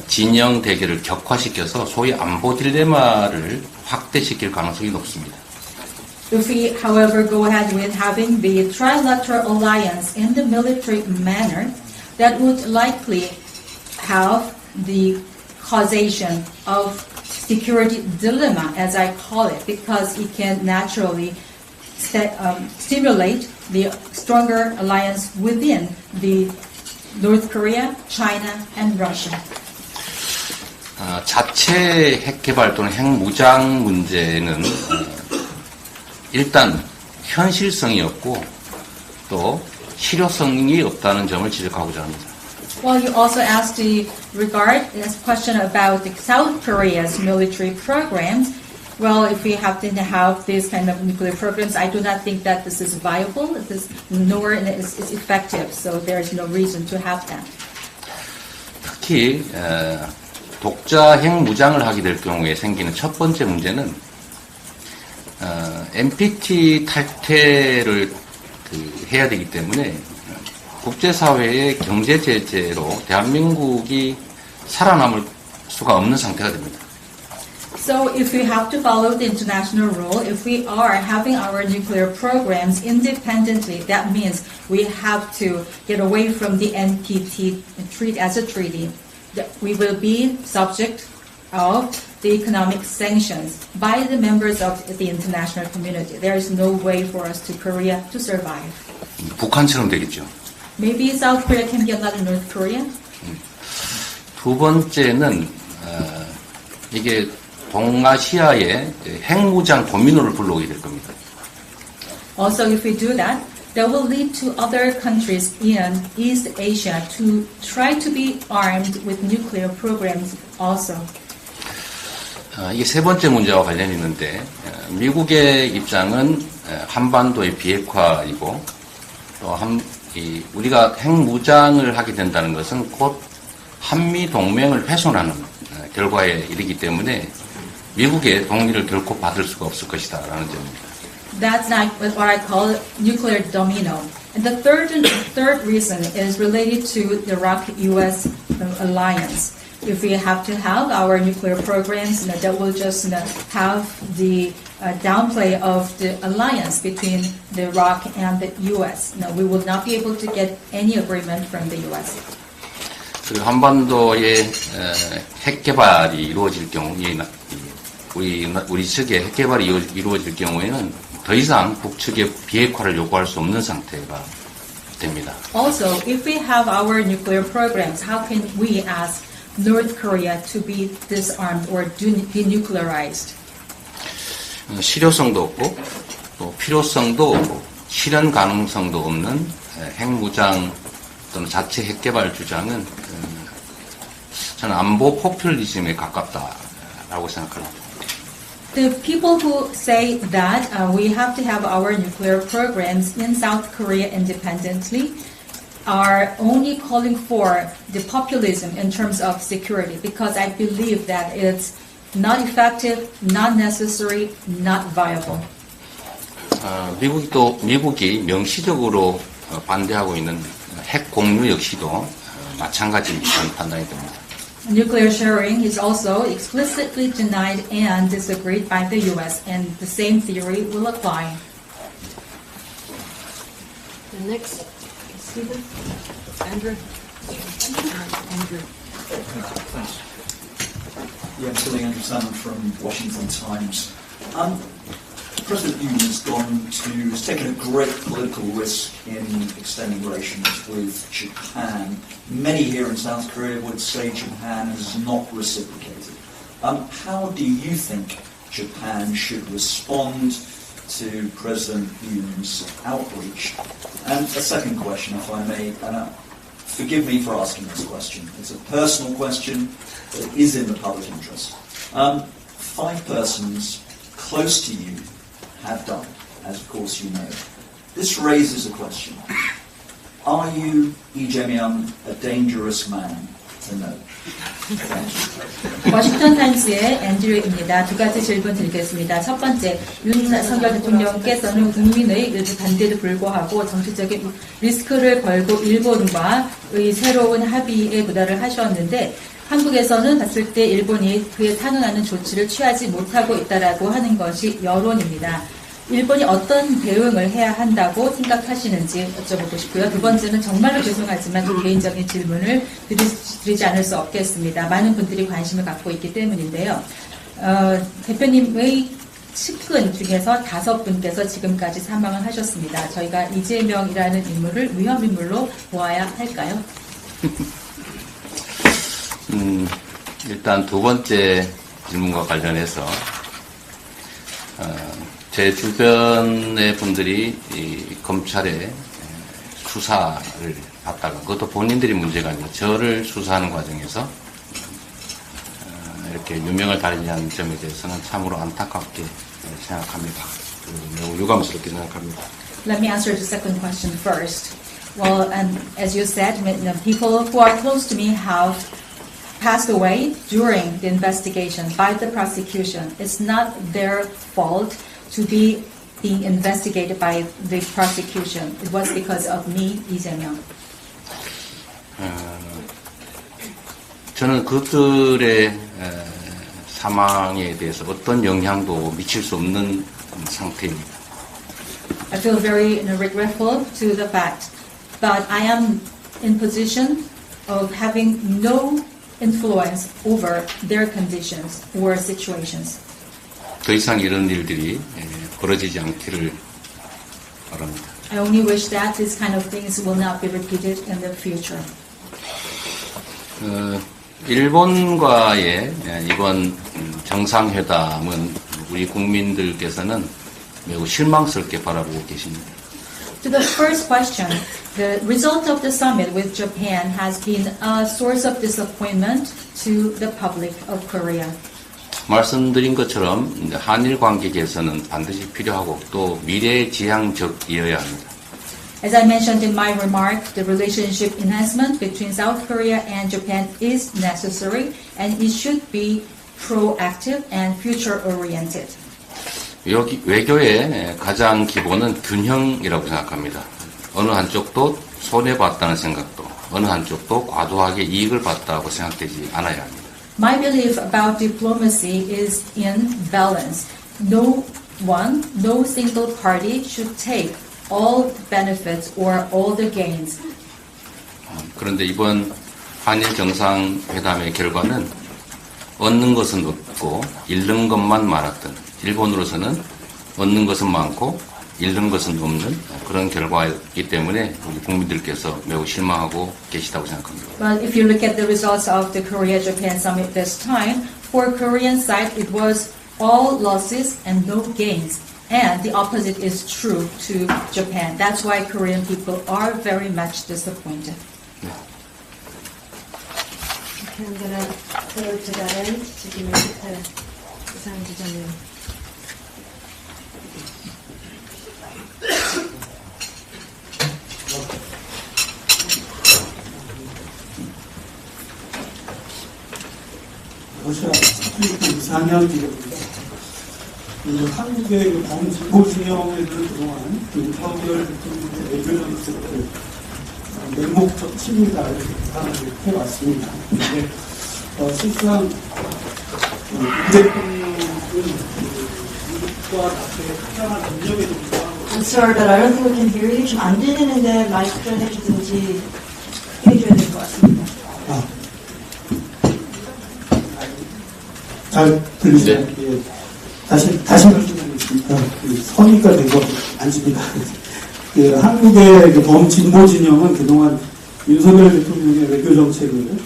진영 대결을 격화시켜서 소위 안보 딜레마를 확대시킬 가능성이 높습니다. If we, however, go ahead with having the trilateral alliance in the military manner, that would likely have the causation of security dilemma, as I call it, because it can naturally stimulate the stronger alliance within the North Korea, China, and Russia. 자체 핵개발 또는 핵무장 문제는 일단 현실성이 없고 또 실효성이 없다는 점을 지적하고자 합니다. Well, you also asked this question about the South Korea's military programs. Well, if we happen to have these kind of nuclear programs, I do not think that this is viable, nor is it effective. So there is no reason to have that. 특히 독자 핵무장을 하게 될 경우에 생기는 첫 번째 문제는 NPT 탈퇴를 해야 되기 때문에 국제사회의 경제 제재로 대한민국이 살아남을 수가 없는 상태가 됩니다. So if we have to follow the international rule, if we are having our nuclear programs independently, that means we have to get away from the NPT treaty as a treaty. We will be subject of the economic sanctions by the members of the international community. There is no way for us to Korea to survive. 북한처럼 되겠죠. Maybe South Korea can be another North Korea. 두 번째는 이게 동아시아의 핵무장 도미노를 불러오게 될 겁니다. Also, if we do that, that will lead to other countries in East Asia to try to be armed with nuclear programs also. 이게 세 번째 문제와 관련이 있는데 미국의 입장은 한반도의 비핵화이고 또 우리가 핵무장을 하게 된다는 것은 곧 한미 동맹을 훼손하는 결과에 이르기 때문에 미국의 동의를 결코 받을 수가 없을 것이다라는 점입니다. That's not what I call nuclear domino. And the third reason is related to the ROK-US alliance. If we have to have our nuclear programs, that will just have the downplay of the alliance between the ROK and the US. We will not be able to get any agreement from the US. 그리고 한반도의 핵 개발이 이루어질 경우, 우리 측의 핵 개발이 이루어질 경우에는 더 이상 북측의 비핵화를 요구할 수 없는 상태가 됩니다. Also, if we have our nuclear programs, how can we ask North Korea to be disarmed or denuclearized? 실효성도 없고 또 필요성도 없고 실현 가능성도 없는 핵무장 또는 자체 핵개발 주장은 저는 안보 포퓰리즘에 가깝다라고 생각합니다. The people who say that we have to have our nuclear programs in South Korea independently are only calling for the populism in terms of security, because I believe that it's not effective, not necessary, not viable. 미국이 명시적으로 반대하고 있는 핵 공유 역시도 마찬가지라는 판단이 됩니다. Nuclear sharing is also explicitly denied and disagreed by the U.S., and the same theory will apply. The next, Stephen, Andrew. Andrew. Thanks. Yeah, I'm still Andrew Salmon from Washington Times. President Yoon has taken a great political risk in extending relations with Japan. Many here in South Korea would say Japan has not reciprocated. How do you think Japan should respond to President Yoon's outreach? And a second question, if I may, and forgive me for asking this question. It's a personal question, but it is in the public interest. 5 persons close to you have died, as of course you know. This raises a question. Are you, Lee Jae-myung, a dangerous man to know? 워싱턴 타임스의 앤드류입니다. 2가지 질문 드리겠습니다. 첫 번째, 윤석열 대통령께서는 국민의 일부 반대에도 불구하고 정치적인 리스크를 걸고 일본과의 새로운 합의에 도달을 하셨는데 한국에서는 봤을 때 일본이 그에 상응하는 조치를 취하지 못하고 있다라고 하는 것이 여론입니다. 일본이 어떤 대응을 해야 한다고 생각하시는지 여쭤보고 싶고요. 두 번째는 정말로 죄송하지만 좀 개인적인 질문을 드리지 않을 수 없겠습니다. 많은 분들이 관심을 갖고 있기 때문인데요. 대표님의 측근 중에서 5분께서 지금까지 사망을 하셨습니다. 저희가 이재명이라는 인물을 위험인물로 보아야 할까요? 일단 두 번째 질문과 관련해서 제 주변의 분들이 이 검찰의 수사를 받다가 그것도 본인들이 문제가 아니고 저를 수사하는 과정에서 이렇게 유명을 달리하는 점에 대해서는 참으로 안타깝게 생각합니다. 매우 유감스럽게 생각합니다. Let me answer the second question first. Well, as you said, people who are close to me have passed away during the investigation by the prosecution. It's not their fault to be being investigated by the prosecution. It was because of me, Lee Jae-myung. 저는 그들의 사망에 대해서 어떤 영향도 미칠 수 없는 상태입니다. I feel very regretful to the fact that I am in position of having no influence over their conditions or situations. 더 이상 이런 일들이 벌어지지 않기를 바랍니다. I only wish that these kind of things will not be repeated in the future. 일본과의 이번 정상회담은 우리 국민들께서는 매우 실망스럽게 바라보고 계십니다. To the first question, the result of the summit with Japan has been a source of disappointment to the public of Korea. 말씀드린 것처럼 한일 관계 개선은 반드시 필요하고 또 미래지향적이어야 합니다. As I mentioned in my remark, the relationship enhancement between South Korea and Japan is necessary and it should be proactive and future-oriented. 외교의 가장 기본은 균형이라고 생각합니다. 어느 한쪽도 손해봤다는 생각도 어느 한쪽도 과도하게 이익을 봤다고 생각되지 않아야 합니다. My belief about diplomacy is in balance. No single party should take all the benefits or all the gains. 그런데 이번 한일 정상회담의 결과는 얻는 것은 없고 잃는 것만 많았던 일본으로서는 얻는 것은 많고 잃는 것은 없는 그런 결과이기 때문에 우리 국민들께서 매우 실망하고 계시다고 생각합니다. Well, if you look at the results of the Korea-Japan summit this time, for Korean side it was all losses and no gains. And the opposite is true to Japan. That's why Korean people are very much disappointed. Okay, I'm going to go to that end to give me the sound to come in. 러시아 스프리트 4년 기록입니다. 한국의 범진보 진영에는 그동안 윤석열 대통령의 외교적 정책을 맹목적 침이다 이렇게 비판을 해왔습니다. 그런데 실상 문 대통령은 미국과 나토의 가장한 능력에도 불구하고 I'm sorry, but I don't think we can hear you. 좀 안 들리는데 마이크 좀 해주든지 해줘야 될 것 같습니다. 잘 들리시죠? 예. 다시 말씀드리겠습니다. 선의가 되고 앉습니다. 한국의 범진보 진영은 그동안 윤석열 대통령의 외교 정책을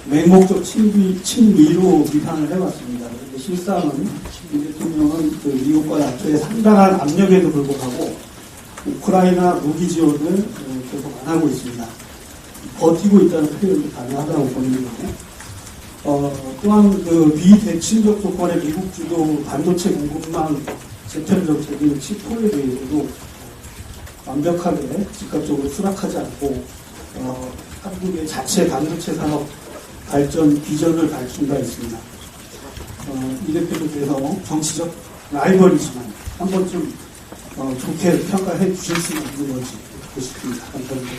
맹목적 친미로 비판을 해왔습니다. 실상은 이 대통령은 그 미국과 나토의 상당한 압력에도 불구하고 우크라이나 무기 지원을 계속 안 하고 있습니다. 버티고 있다는 표현이 가능하다고 보입니다. 또한 그 비대칭적 조건의 미국 주도 반도체 공급망 재편 정책인 치포에 대해서도 완벽하게 즉각적으로 수락하지 않고 한국의 자체 반도체 산업 발전 비전을 밝힌 바 있습니다. 이 대표님께서 정치적 라이벌이지만 한 번쯤 좋게 평가해 주실 수 있는 건지 듣고 싶습니다. 감사합니다.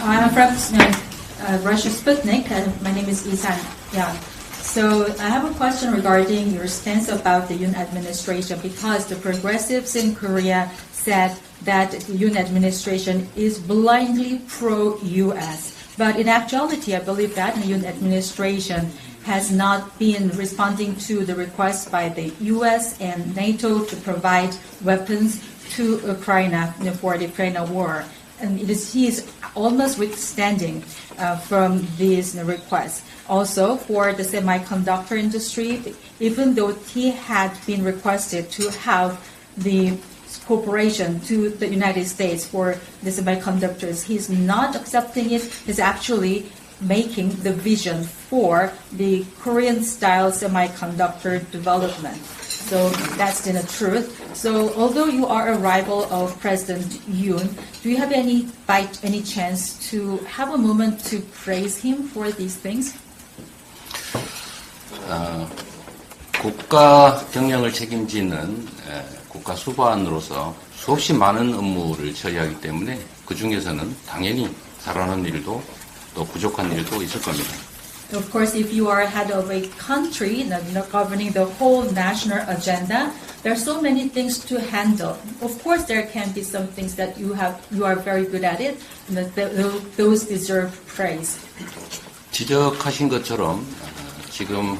I'm from Russia Sputnik, and my name is Isan. Yeah. So I have a question regarding your stance about the Yoon administration, because the progressives in Korea said that the Yoon administration is blindly pro-U.S. But in actuality, I believe that the Yoon administration has not been responding to the request by the U.S. and NATO to provide weapons to Ukraine for the Ukraine war. And he is almost withstanding from these requests. Also, for the semiconductor industry, even though he had been requested to have the cooperation to the United States for the semiconductors, he's not accepting it. He's actually making the vision for the Korean-style semiconductor development. So that's the truth. So although you are a rival of President Yoon, do you have any chance to have a moment to praise him for these things? 국가 경영을 책임지는 국가 수반으로서 수없이 많은 업무를 처리하기 때문에 그 중에서는 당연히 잘하는 일도 또 부족한 일도 있을 겁니다. Of course, if you are head of a country governing the whole national agenda, there are so many things to handle. Of course, there can be some things that you are very good at it, and those deserve praise. 지적하신 것처럼 지금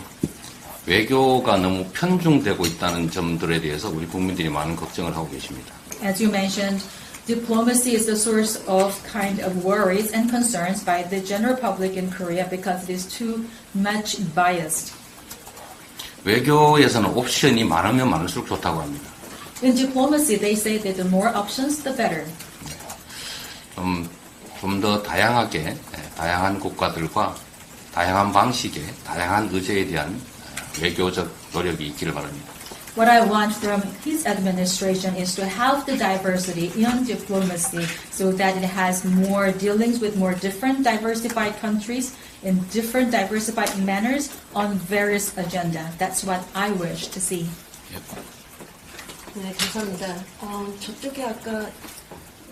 외교가 너무 편중되고 있다는 점들에 대해서 우리 국민들이 많은 걱정을 하고 계십니다. As you mentioned, diplomacy is the source of kind of worries and concerns by the general public in Korea because it is too much biased. 외교에서는 옵션이 많으면 많을수록 좋다고 합니다. In diplomacy, they say that the more options, the better. 좀 더 다양하게, 다양한 국가들과 다양한 방식의, 다양한 의제에 대한 외교적 노력이 있기를 바랍니다. What I want from his administration is to have the diversity in diplomacy so that it has more dealings with more different diversified countries in different diversified manners on various agenda. That's what I wish to see. 네, 감사합니다. 저쪽에 아까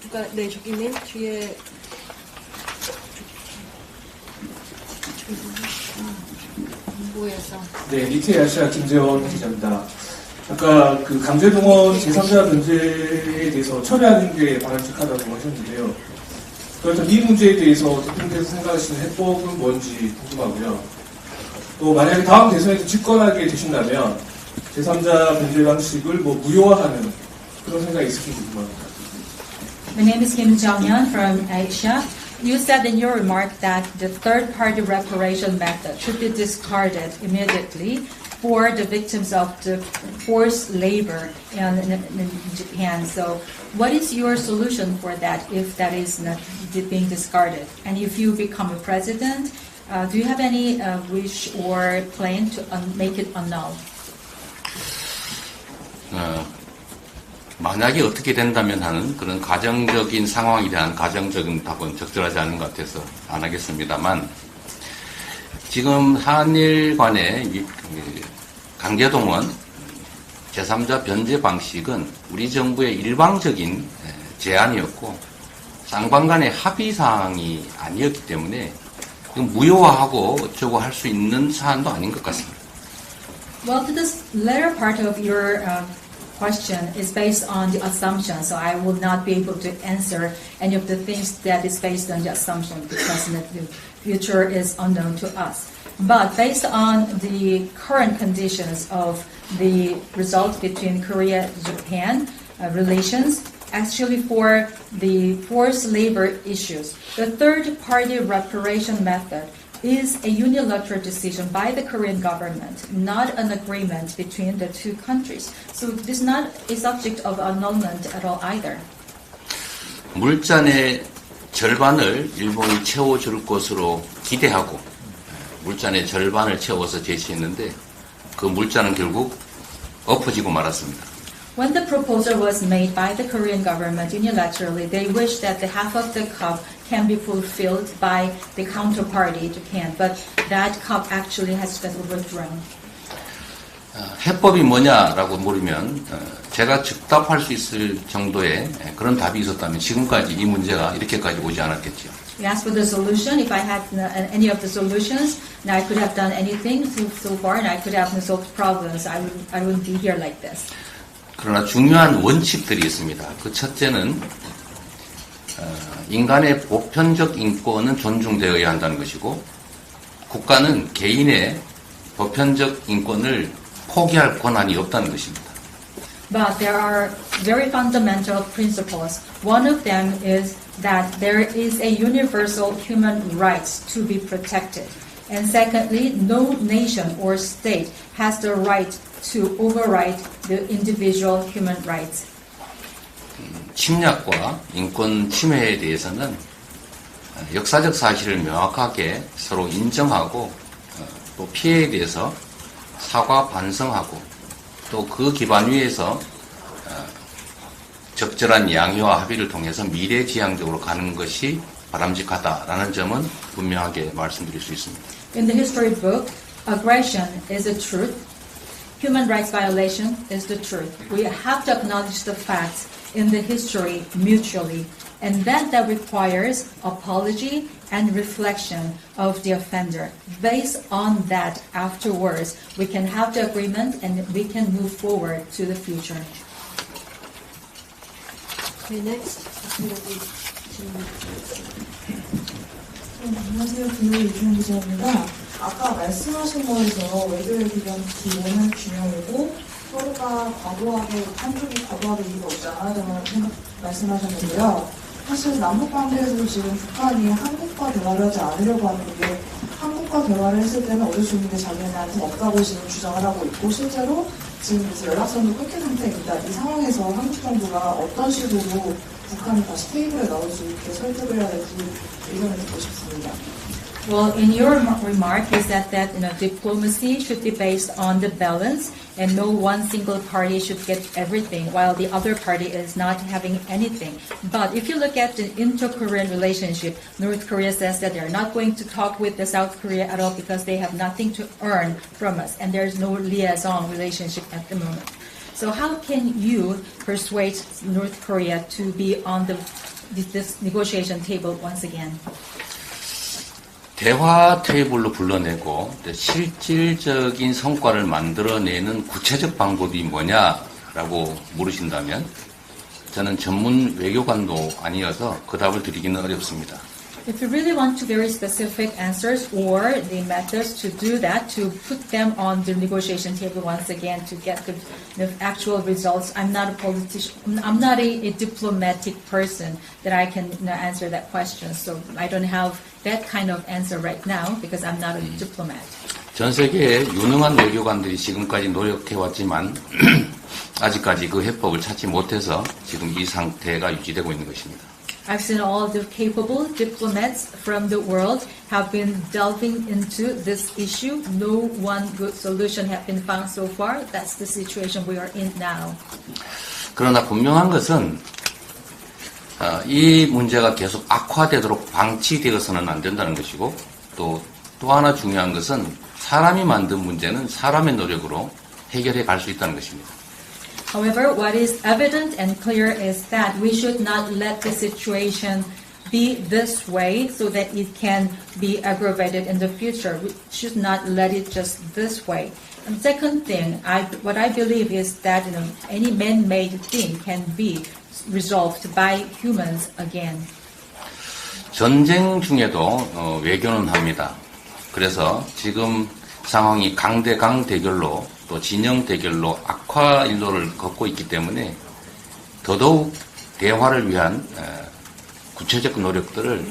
누가 저기 맨 뒤에 뭐에서 네, 니케 아시아 김재원 기자입니다. 아까 그 강제동원 제3자 문제에 대해서 처리하는 게 바람직하다고 하셨는데요. 그렇다면 이 문제에 대해서 대통령께서 생각하시는 해법은 뭔지 궁금하고요. 또 만약에 다음 대선에서 집권하게 되신다면 제3자 변제 방식을 무효화하는 그런 생각이 있으신지 궁금합니다. My name is Kim Jong-yeon from Asia. You said in your remark that the third-party reparation method should be discarded immediately for the victims of the forced labor in Japan. So what is your solution for that if that is not being discarded? And if you become a president, do you have any wish or plan to make it annul? 만약에 어떻게 된다면 하는 그런 가정적인 상황에 대한 가정적인 답은 적절하지 않은 것 같아서 안 하겠습니다만 지금 한일 간의 강제동원 제3자 변제 방식은 우리 정부의 일방적인 제안이었고 쌍방 간의 합의사항이 아니었기 때문에 무효화하고 어쩌고 할 수 있는 사안도 아닌 것 같습니다. Well, to this latter part of your question is based on the assumption, so I will not be able to answer any of the things that is based on the assumption because the future is unknown to us. But based on the current conditions of the result between Korea-Japan relations, actually for the forced labor issues. The third-party reparation method is a unilateral decision by the Korean government, not an agreement between the two countries. So this is not a subject of annulment at all either. 물잔의 절반을 일본이 채워줄 것으로 기대하고 물잔의 절반을 채워서 제시했는데 그 물잔은 결국 엎어지고 말았습니다. When the proposal was made by the Korean government unilaterally, they wished that the half of the cup can be fulfilled by the counterparty, Japan, but that cup actually has been overthrown. 해법이 뭐냐라고 물으면 제가 즉답할 수 있을 정도의 그런 답이 있었다면 지금까지 이 문제가 이렇게까지 오지 않았겠죠. You asked for the solution. If I had any of the solutions, and I could have done anything so far, and I could have solved problems, I wouldn't be here like this. 그러나 중요한 원칙들이 있습니다. 그 첫째는 인간의 보편적 인권은 존중되어야 한다는 것이고 국가는 개인의 보편적 인권을 포기할 권한이 없다는 것입니다. But there are very fundamental principles. One of them is that there is a universal human rights to be protected. And secondly, no nation or state has the right to override the individual human rights. 침략과 인권 침해에 대해서는 역사적 사실을 명확하게 서로 인정하고 또 피해에 대해서 사과 반성하고 또 그 기반 위에서 적절한 양해와 합의를 통해서 미래지향적으로 가는 것이 바람직하다라는 점은 분명하게 말씀드릴 수 있습니다. In the history book, aggression is the truth. Human rights violation is the truth. We have to acknowledge the facts in the history mutually, and then that requires apology and reflection of the offender. Based on that, afterwards, we can have the agreement and we can move forward to the future. Okay, next. 안녕하세요. 김우희 이주현 기자입니다. 아까 말씀하신 거에서 외교의 기본은 균형이고 서로가 과도하게 한쪽이 과도하게 이유가 없지 않아야 말씀하셨는데요. 사실 남북 관계에서 지금 북한이 한국과 대화를 하지 않으려고 하는 게 한국과 대화를 했을 때는 얻을 수 있는 게 자기네한테 없다고 지금 주장을 하고 있고 실제로 지금 이제 연락선도 끊긴 상태입니다. 이 상황에서 한국 정부가 어떤 식으로 북한이 다시 테이블에 나올 수 있게 설득을 해야 될지 의견을 듣고 싶습니다. Well, in your remark is that diplomacy should be based on the balance and no one single party should get everything while the other party is not having anything. But if you look at the inter-Korean relationship, North Korea says that they're not going to talk with the South Korea at all because they have nothing to earn from us and there's no liaison relationship at the moment. So how can you persuade North Korea to be on this negotiation table once again? 대화 테이블로 불러내고 실질적인 성과를 만들어내는 구체적 방법이 뭐냐라고 물으신다면 저는 전문 외교관도 아니어서 그 답을 드리기는 어렵습니다. If you really want to very specific answers or the methods to do that, to put them on the negotiation table once again to get the actual results, I'm not a politician, I'm not a diplomatic person that I can answer that question. So I don't have that kind of answer right now because I'm not a diplomat. 전 세계의 유능한 외교관들이 지금까지 노력해왔지만 아직까지 그 해법을 찾지 못해서 지금 이 상태가 유지되고 있는 것입니다. I've seen all the capable diplomats from the world have been delving into this issue. No one good solution has been found so far. That's the situation we are in now. 그러나 분명한 것은 이 문제가 계속 악화되도록 방치되어서는 안 된다는 것이고 또 하나 중요한 것은 사람이 만든 문제는 사람의 노력으로 해결해 갈 수 있다는 것입니다. However, what is evident and clear is that we should not let the situation be this way so that it can be aggravated in the future. We should not let it just this way. And second thing, what I believe is that any man-made thing can be resolved by humans again. 전쟁 중에도 외교는 합니다. 그래서 지금 상황이 강대강 대결로 또 진영 대결로 악화 일로를 걷고 있기 때문에 더더욱 대화를 위한 구체적 노력들을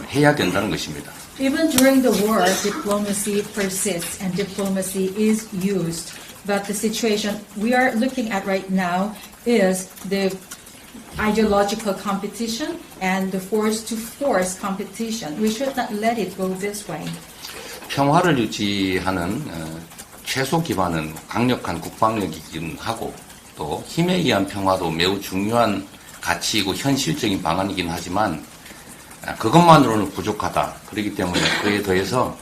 해야 된다는 것입니다. Even during the war, diplomacy persists and diplomacy is used. But the situation we are looking at right now is the ideological competition and the force competition. We should not let it go this way. 평화를 유지하는 최소 기반은 강력한 국방력이긴 하고 또 힘에 의한 평화도 매우 중요한 가치이고 현실적인 방안이긴 하지만 그것만으로는 부족하다. 그렇기 때문에 그에 더해서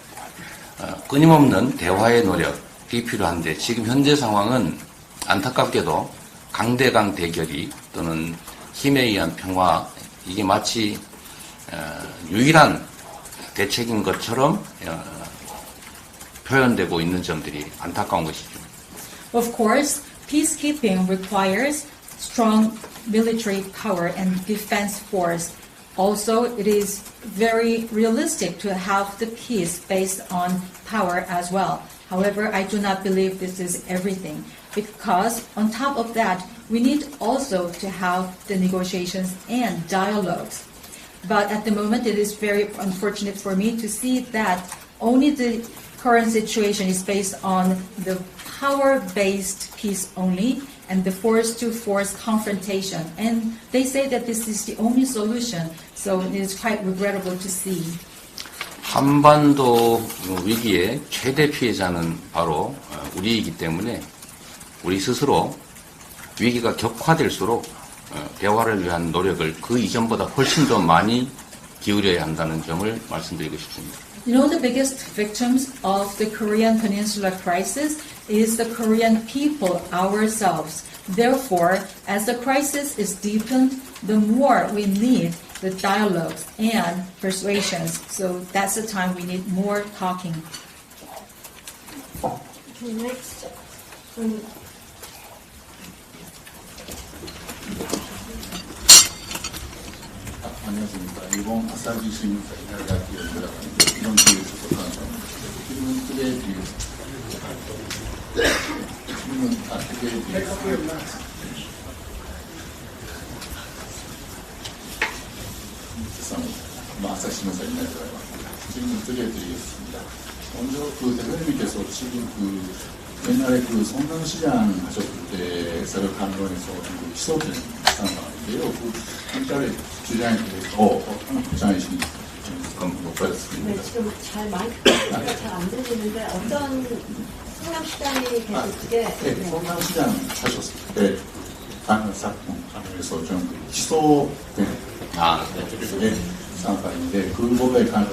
끊임없는 대화의 노력이 필요한데 지금 현재 상황은 안타깝게도 강대강 대결이 또는 힘에 의한 평화 이게 마치 유일한 대책인 것처럼 표현되고 있는 점들이 안타까운 것이죠. Of course, peacekeeping requires strong military power and defense force. Also, it is very realistic to have the peace based on power as well. However, I do not believe this is everything because on top of that, we need also to have the negotiations and dialogues. But at the moment, it is very unfortunate for me to see that only the current situation is based on the power-based peace only and the force-to-force confrontation. And they say that this is the only solution, so it is quite regrettable to see. 한반도 위기의 최대 피해자는 바로 우리이기 때문에 우리 스스로 위기가 격화될수록 대화를 위한 노력을 그 이전보다 훨씬 더 많이 기울여야 한다는 점을 말씀드리고 싶습니다. You know, the biggest victims of the Korean Peninsula crisis is the Korean people ourselves. Therefore, as the crisis is deepened, the more we need the dialogues and persuasions. So that's the time we need more talking. Okay, next. 안녕하십니까. 일본 아사히 신문사 이나가키 연구라는데 이런 기회에 접속한 질문 크게 드리겠습니다. 질문 크게 드리겠습니다. 죄송합니다. 아사히 신문사 이나가키 질문 크게 드리겠습니다. 먼저 대표님께서 지금 옛날에 성남시장 하셨을 때 생각하면서 시소된 상황인데요. 한달에 주장에 대해서 어떤 입장이신지 못 받았습니다. 네, 지금 마이크가 잘 안 들리는데 어떤 성남시장이 계실 때 네, 성남시장 하셨을 때 다른 사건 하면서 좀 시소된 상황인데 그거에 관한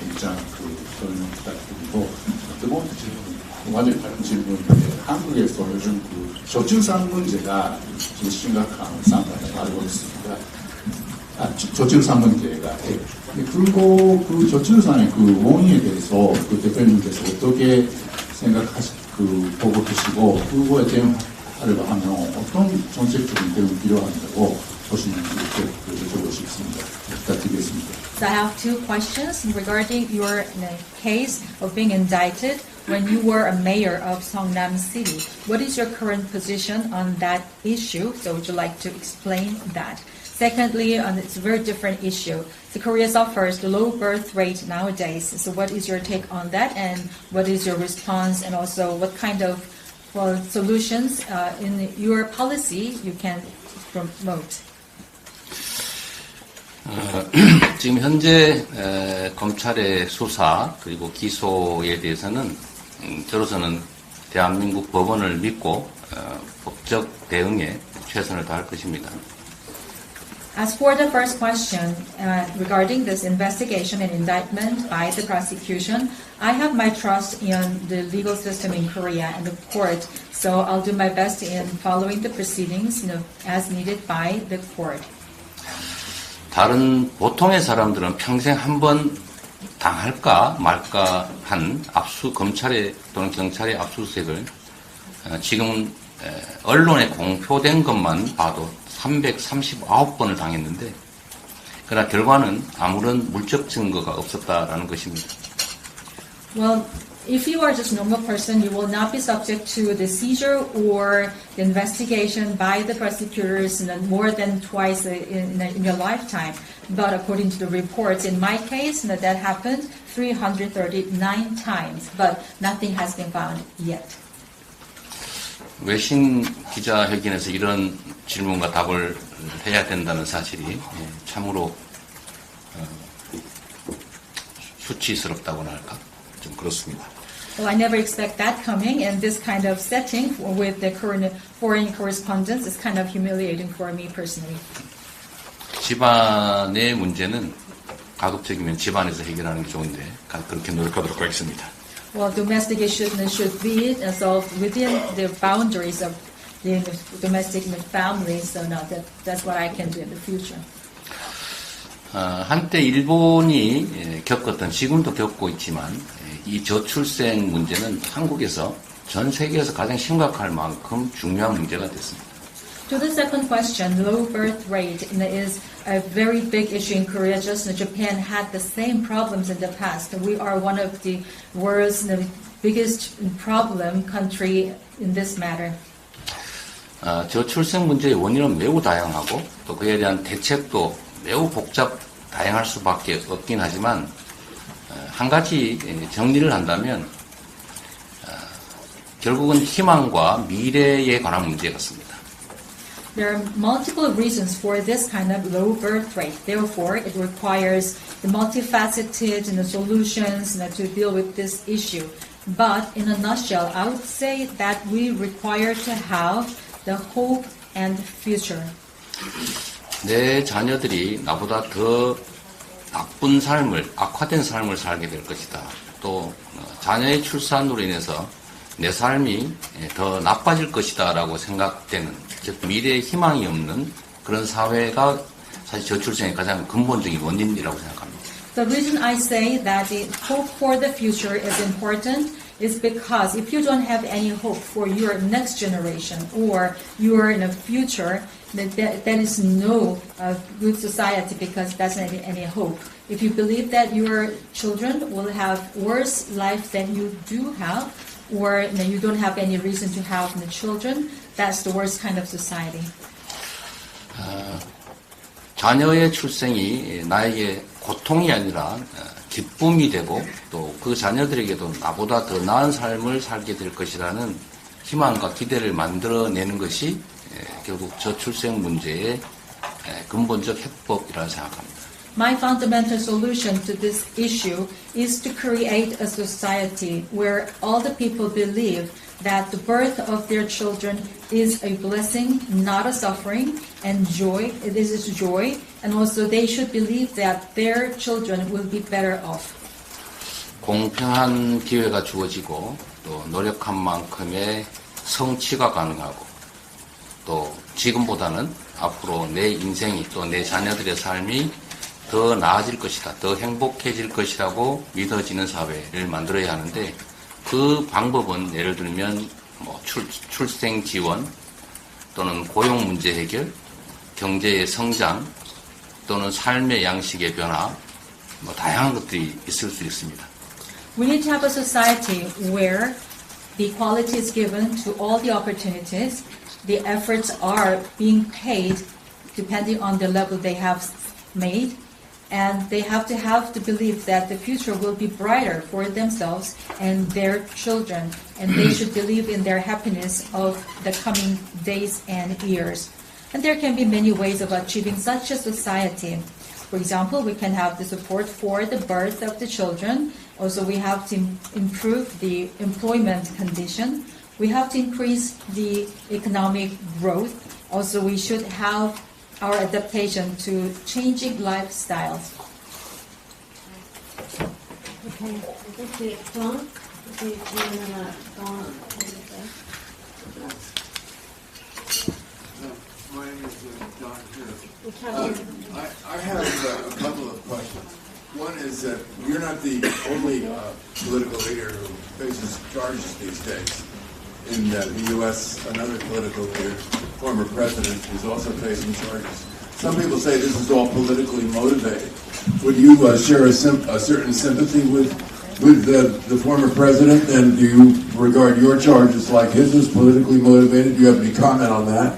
입장 설명 부탁드리고 두 번째 질문 완전히 다른 질문인데 한국에서 요즘 저출산 문제가 좀 심각한 상황을 알고 있습니다. 저출산 문제가. 그리고 저출산의 원인에 대해서 대표님께서 어떻게 보고 계시고 그거에 대응하려고 하면 어떤 정책적인 대응이 필요한다고 보시는지 여쭤보고 싶습니다. 부탁드리겠습니다. So I have two questions regarding your case of being indicted when you were a mayor of Seongnam City. What is your current position on that issue? So would you like to explain that? Secondly, it's a very different issue. So Korea suffers the low birth rate nowadays. So what is your take on that and what is your response and also what kind of solutions in your policy you can promote? 지금 현재 검찰의 수사 그리고 기소에 대해서는 저로서는 대한민국 법원을 믿고 법적 대응에 최선을 다할 것입니다. As for the first question regarding this investigation and indictment by the prosecution, I have my trust in the legal system in Korea and the court, so I'll do my best in following the proceedings, as needed by the court. 다른 보통의 사람들은 평생 한 번 당할까 말까 한 검찰의 또는 경찰의 압수수색을 지금 언론에 공표된 것만 봐도 339번을 당했는데 그러나 결과는 아무런 물적 증거가 없었다라는 것입니다. Well, if you are just a normal person, you will not be subject to the seizure or the investigation by the prosecutors more than twice in your lifetime. But according to the reports, in my case, that happened 339 times, but nothing has been found yet. 외신 기자회견에서 이런 질문과 답을 해야 된다는 사실이 참으로 수치스럽다고나 할까? 좀 그렇습니다. Well, I never expect that coming, and this kind of setting with the current foreign correspondence is kind of humiliating for me personally. 집안의 문제는 가급적이면 집안에서 해결하는 게 좋은데 그렇게 노력하도록 하겠습니다. Well, domestic issues should be solved within the boundaries of the domestic family, so no, that's what I can do in the future. 한때 일본이 겪었던, 지금도 겪고 있지만 이 저출생 문제는 한국에서 전 세계에서 가장 심각할 만큼 중요한 문제가 됐습니다. To the second question, low birth rate is a very big issue in Korea. Just Japan had the same problems in the past. We are one of the world's biggest problem country in this matter. 저출생 문제의 원인은 매우 다양하고 또 그에 대한 대책도 매우 다양할 수밖에 없긴 하지만 한 가지 정리를 한다면 결국은 희망과 미래에 관한 문제 같습니다. There are multiple reasons for this kind of low birth rate. Therefore, it requires the multifaceted solutions to deal with this issue. But in a nutshell, I would say that we require to have the hope and future. 내 자녀들이 나보다 더 나쁜 삶을, 악화된 삶을 살게 될 것이다. 또 자녀의 출산으로 인해서 내 삶이 더 나빠질 것이다 라고 생각되는, 즉 미래에 희망이 없는 그런 사회가 사실 저출생의 가장 근본적인 원인이라고 생각합니다. The reason I say that the hope for the future is important is because if you don't have any hope for your next generation or your in the future, there is no good society because that's not any hope. If you believe that your children will have worse life than you do have, or you don't have any reason to have the children, that's the worst kind of society. 자녀의 출생이 나에게 고통이 아니라 기쁨이 되고 또 그 자녀들에게도 나보다 더 나은 삶을 살게 될 것이라는 희망과 기대를 만들어내는 것이 결국 저출생 문제의 근본적 해법이라고 생각합니다. My fundamental solution to this issue is to create a society where all the people believe that the birth of their children is a blessing, not a suffering, and joy. This is joy, and also they should believe that their children will be better off. 공평한 기회가 주어지고 또 노력한 만큼의 성취가 가능하고 또 지금보다는 앞으로 내 인생이 또 내 자녀들의 삶이 더 나아질 것이다, 더 행복해질 것이라고 믿어지는 사회를 만들어야 하는데 그 방법은 예를 들면 출생 지원 또는 고용 문제 해결, 경제의 성장 또는 삶의 양식의 변화 다양한 것들이 있을 수 있습니다. We need to have a society where the equality is given to all the opportunities, the efforts are being paid depending on the level they have made, and they have to believe that the future will be brighter for themselves and their children, and they should believe in their happiness of the coming days and years. And there can be many ways of achieving such a society. For example, we can have the support for the birth of the children. Also, we have to improve the employment condition. We have to increase the economic growth. Also, we should have our adaptation to changing lifestyles. Okay, 이렇게 John, 이렇게 질문 하나 더 해주세요. My name is Don Pierce. I have a couple of questions. One is that you're not the only political leader who faces charges these days. In the U.S., another political leader, former president, is also facing charges. Some people say this is all politically motivated. Would you share a certain sympathy with with the former president, and do you regard your charges like his as politically motivated? Do you have any comment on that?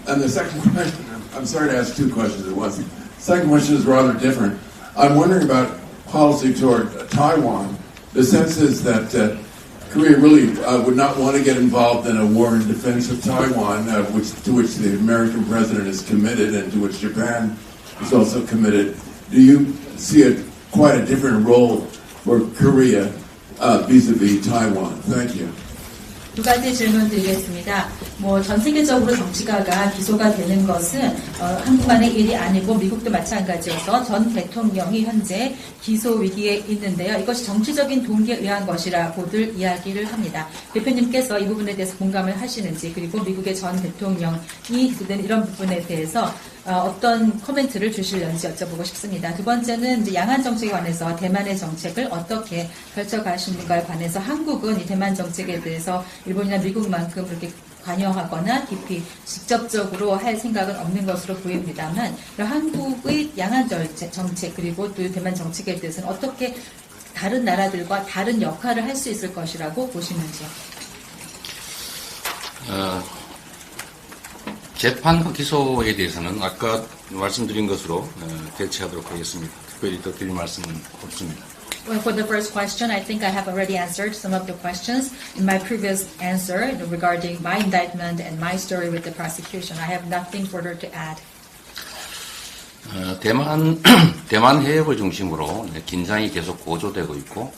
And the second question, I'm sorry to ask two questions at once. The second question is rather different. I'm wondering about policy toward Taiwan. The sense is that Korea really would not want to get involved in a war in defense of Taiwan, to which the American president is committed and to which Japan is also committed. Do you see quite a different role for Korea vis-a-vis Taiwan? Thank you. 두 가지 질문 드리겠습니다. 전 세계적으로 정치가가 기소가 되는 것은 한국만의 일이 아니고 미국도 마찬가지여서 전 대통령이 현재 기소 위기에 있는데요. 이것이 정치적인 동기에 의한 것이라고들 이야기를 합니다. 대표님께서 이 부분에 대해서 공감을 하시는지, 그리고 미국의 전 대통령이 기소된 이런 부분에 대해서 어떤 코멘트를 주실는지 여쭤보고 싶습니다. 두 번째는 이제 양안 정책에 관해서 대만의 정책을 어떻게 펼쳐가시는가에 관해서 한국은 이 대만 정책에 대해서 일본이나 미국만큼 그렇게 관여하거나 깊이 직접적으로 할 생각은 없는 것으로 보입니다만, 한국의 양안 정책 그리고 또 대만 정책에 대해서는 어떻게 다른 나라들과 다른 역할을 할 수 있을 것이라고 보시는지요? 재판과 기소에 대해서는 아까 말씀드린 것으로 대처하도록 하겠습니다. 특별히 더 드릴 말씀은 없습니다. Well, for the first question, I think I have already answered some of the questions in my previous answer regarding my indictment and my story with the prosecution. I have nothing further to add. 대만 해협을 중심으로 긴장이 계속 고조되고 있고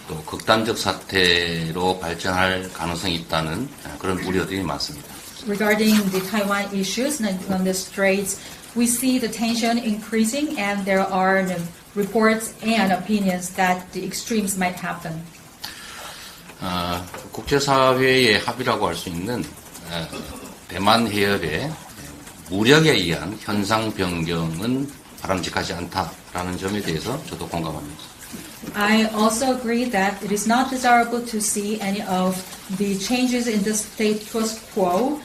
또 극단적 사태로 발전할 가능성이 있다는 그런 우려들이 많습니다. Regarding the Taiwan issues on the straits, we see the tension increasing and there are reports and opinions that the extremes might happen. 국제사회의 합의라고 할 수 있는 대만 해협의 무력에 의한 현상 변경은 바람직하지 않다라는 점에 대해서 저도 공감합니다. I also agree that it is not desirable to see any of the changes in the status quo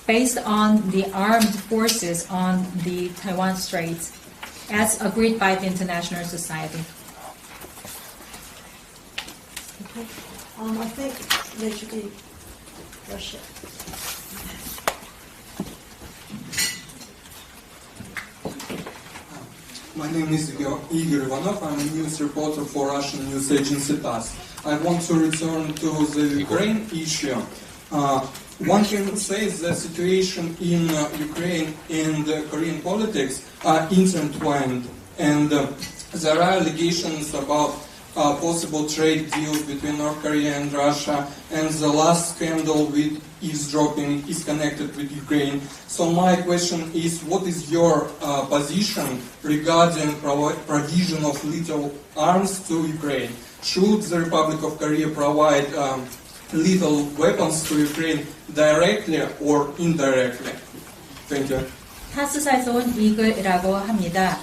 based on the armed forces on the Taiwan Straits, as agreed by the international society. Okay. I think they should be Russia. My name is Igor Ivanov. I'm a news reporter for Russian news agency TASS. I want to return to the Ukraine issue. One can say the situation in Ukraine and Korean politics are intertwined, and there are allegations about possible trade deals between North Korea and Russia, and the last scandal with eavesdropping is connected with Ukraine. So my question is, what is your position regarding provision of lethal arms to Ukraine? Should the Republic of Korea provide lethal weapons to Ukraine directly or indirectly? Thank you. 타스사에서 온 이글이라고 합니다.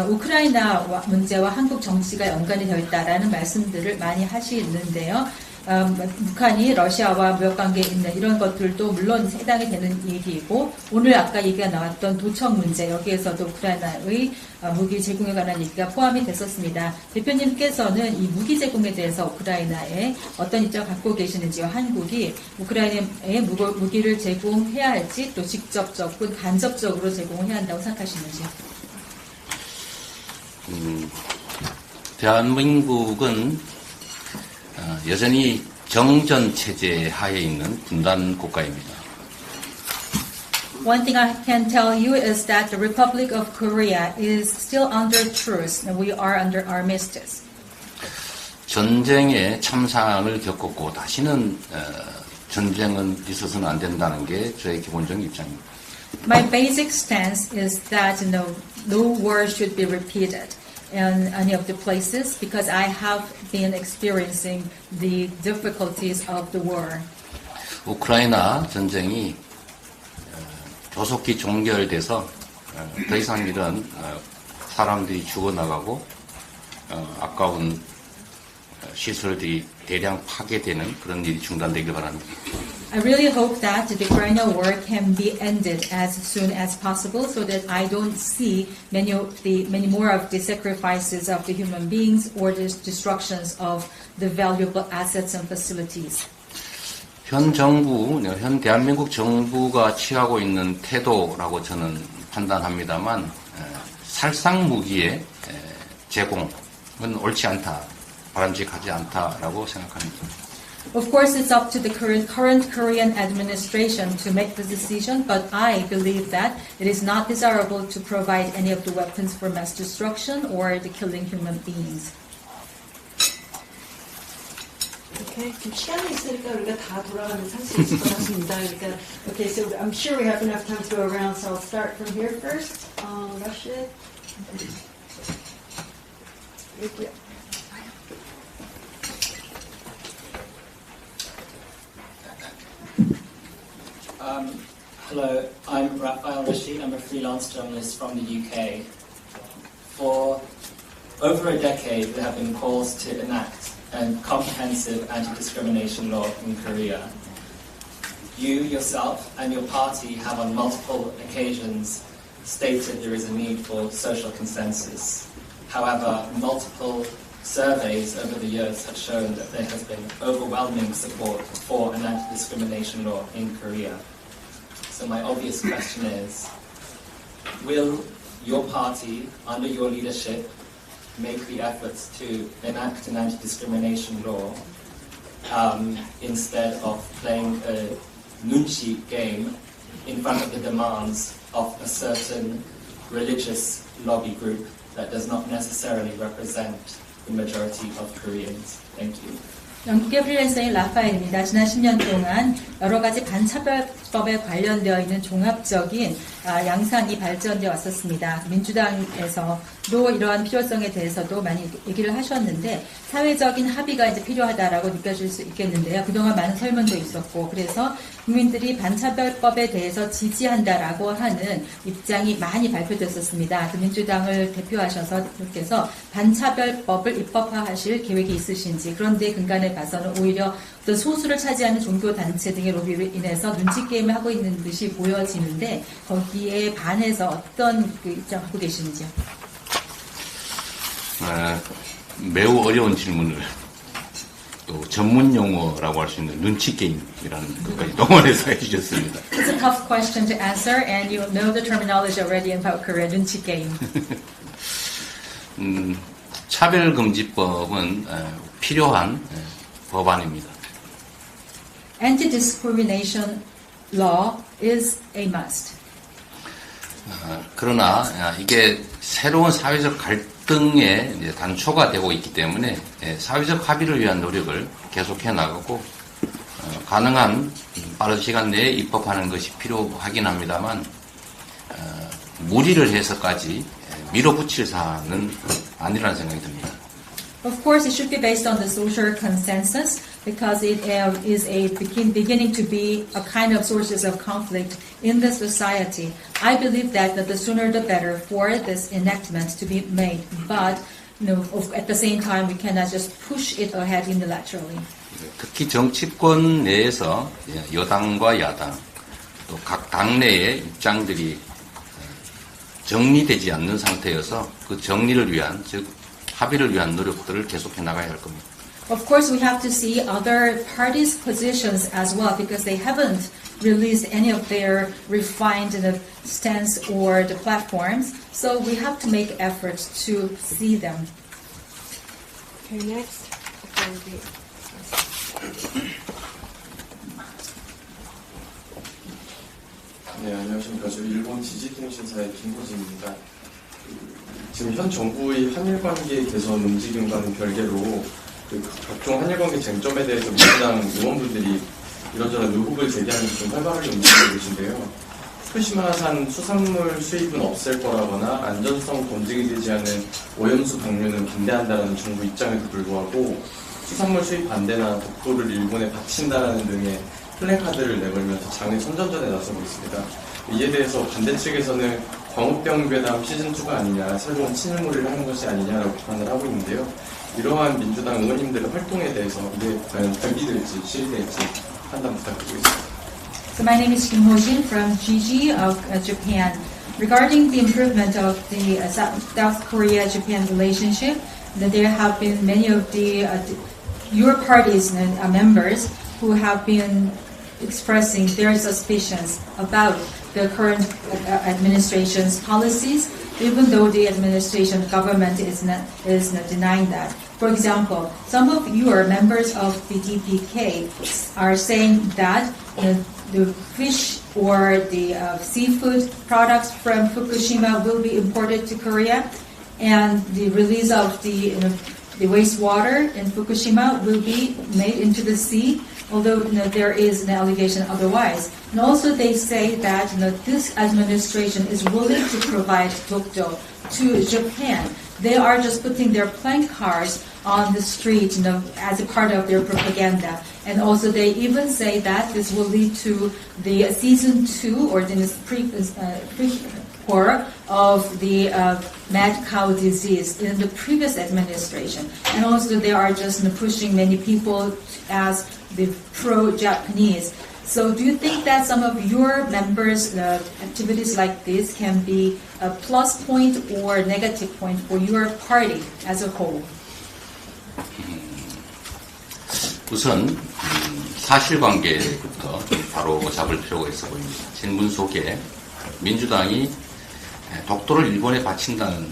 우크라이나 문제와 한국 정치가 연관이 되어 있다라는 말씀들을 많이 하시는데요. 북한이 러시아와 무역관계에 있는 이런 것들도 물론 해당이 되는 얘기이고, 오늘 아까 얘기가 나왔던 도청 문제, 여기에서도 우크라이나의 무기 제공에 관한 얘기가 포함이 됐었습니다. 대표님께서는 이 무기 제공에 대해서 우크라이나에 어떤 입장을 갖고 계시는지요? 한국이 우크라이나에 무기를 제공해야 할지, 또 직접적 혹은 간접적으로 제공을 해야 한다고 생각하시는지요? 대한민국은 여전히 정전 체제 하에 있는 분단 국가입니다. One thing I can tell you is that the Republic of Korea is still under truce, and we are under armistice. 전쟁에 참상을 겪었고 다시는 전쟁은 있어서는 안 된다는 게 저의 기본적인 입장입니다. My basic stance is that no war should be repeated in any of the places because I have been experiencing the difficulties of the war. 우크라이나 전쟁이 조속히 종결돼서 더 이상 이런 사람들이 죽어나가고 아까운 시설들이 대량 파괴되는 그런 일이 중단되길 바랍니다. I really hope that the Ukrainian war can be ended as soon as possible, so that I don't see many more of the sacrifices of the human beings or the destructions of the valuable assets and facilities. 현 대한민국 정부가 취하고 있는 태도라고 저는 판단합니다만, 살상 무기의 제공은 옳지 않다, 바람직하지 않다라고 생각합니다. Of course, it's up to the current Korean administration to make the decision, but I believe that it is not desirable to provide any of the weapons for mass destruction or the killing human beings. Okay, 시간이 있으니까 우리가 다 돌아가는 상식이 있을 것 같습니다. 그러니까, okay, so I'm sure we have enough time to go around, so I'll start from here first. Russia. Hello, I'm Raphael Rashid. I'm a freelance journalist from the UK. For over a decade, there have been calls to enact a comprehensive anti-discrimination law in Korea. You yourself and your party have on multiple occasions stated there is a need for social consensus. However, multiple surveys over the years have shown that there has been overwhelming support for an anti-discrimination law in Korea. So my obvious question is, will your party, under your leadership, make the efforts to enact an anti-discrimination law instead of playing a nunchi game in front of the demands of a certain religious lobby group that does not necessarily represent the majority of Koreans? Thank you. 영국의 프리랜서인 라파엘입니다. 지난 10년 동안 여러 가지 반차별법에 관련되어 있는 종합적인 양상이 발전되어 왔었습니다. 민주당에서도 이러한 필요성에 대해서도 많이 얘기를 하셨는데, 사회적인 합의가 이제 필요하다라고 느껴질 수 있겠는데요. 그동안 많은 설문도 있었고, 그래서 국민들이 반차별법에 대해서 지지한다라고 하는 입장이 많이 발표됐었습니다. 그 민주당을 대표하셔서 그렇게서 반차별법을 입법화하실 계획이 있으신지, 그런데 근간에 봐서는 오히려 어떤 소수를 차지하는 종교단체 등의 로비로 인해서 눈치게임을 하고 있는 듯이 보여지는데, 거기에 반해서 어떤 입장 갖고 계시는지요? 매우 어려운 질문을 또 전문 용어라고 할 수 있는 눈치 게임이라는 것까지 동원해서 해주셨습니다. It's a tough question to answer, and you know the terminology already about Korea, 눈치 게임. 차별금지법은 필요한 법안입니다. Anti-discrimination law is a must. 그러나 이게 새로운 사회적 갈등의 이제 단초가 되고 있기 때문에 사회적 합의를 위한 노력을 계속해 나가고 가능한 빠른 시간 내에 입법하는 것이 필요하긴 합니다만 무리를 해서까지 밀어붙일 사안은 아니라는 생각이 듭니다. Of course, it should be based on the social consensus because it is beginning to be a kind of sources of conflict in the society. I believe that the sooner the better for this enactment to be made. But at the same time, we cannot just push it ahead unilaterally. 특히 정치권 내에서 여당과 야당 또 각 당내의 입장들이 정리되지 않는 상태여서 그 정리를 위한, 즉 합의를 위한 노력들을 계속해 나가야 할 겁니다. Of course, we have to see other parties' positions as well because they haven't released any of their refined stance or the platforms. So we have to make efforts to see them. Okay, next. 네, 안녕하십니까. 저 일본 지지통신사의 김호진입니다. 지금 현 정부의 한일 관계 개선 움직임과는 별개로 각종 한일 관계 쟁점에 대해서 민주당 의원분들이 이런저런 의혹을 제기하면서 좀 활발하게 움직이고 계신데요. 후쿠시마산 수산물 수입은 없앨 거라거나 안전성 검증이 되지 않은 오염수 방류는 반대한다라는 정부 입장에도 불구하고 수산물 수입 반대나 독도를 일본에 바친다라는 등의 플래카드를 내걸면서 장외 선전전에 나서고 있습니다. 이에 대해서 반대 측에서는 광우병 괴담 시즌2가 아니냐, 새로운 친일몰이를 하는 것이 아니냐라고 비판을 하고 있는데요. 이러한 민주당 의원님들의 활동에 대해서 이게 과연 발기될지 실행될지 판단 부탁드리겠습니다. So my name is Kim Ho-jin from GG of Japan. Regarding the improvement of the South Korea-Japan relationship, that there have been many of your party's members who have been expressing their suspicions about the current administration's policies, even though the administration government is not denying that. For example, some of your members of the DPK are saying that the fish or the seafood products from Fukushima will be imported to Korea, and the release of the wastewater in Fukushima will be made into the sea, although there is an allegation otherwise. And also they say that this administration is willing to provide dokdo to Japan. They are just putting their plank cars on the street as a part of their propaganda. And also they even say that this will lead to the season 2 or the pre-war of the mad cow disease in the previous administration. And also they are just pushing many people as the pro-Japanese. So do you think that some of your members' activities like this can be a plus point or negative point for your party as a whole? 우선 사실관계부터 바로 잡을 필요가 있어 보입니다. 질문 속에 민주당이 독도를 일본에 바친다는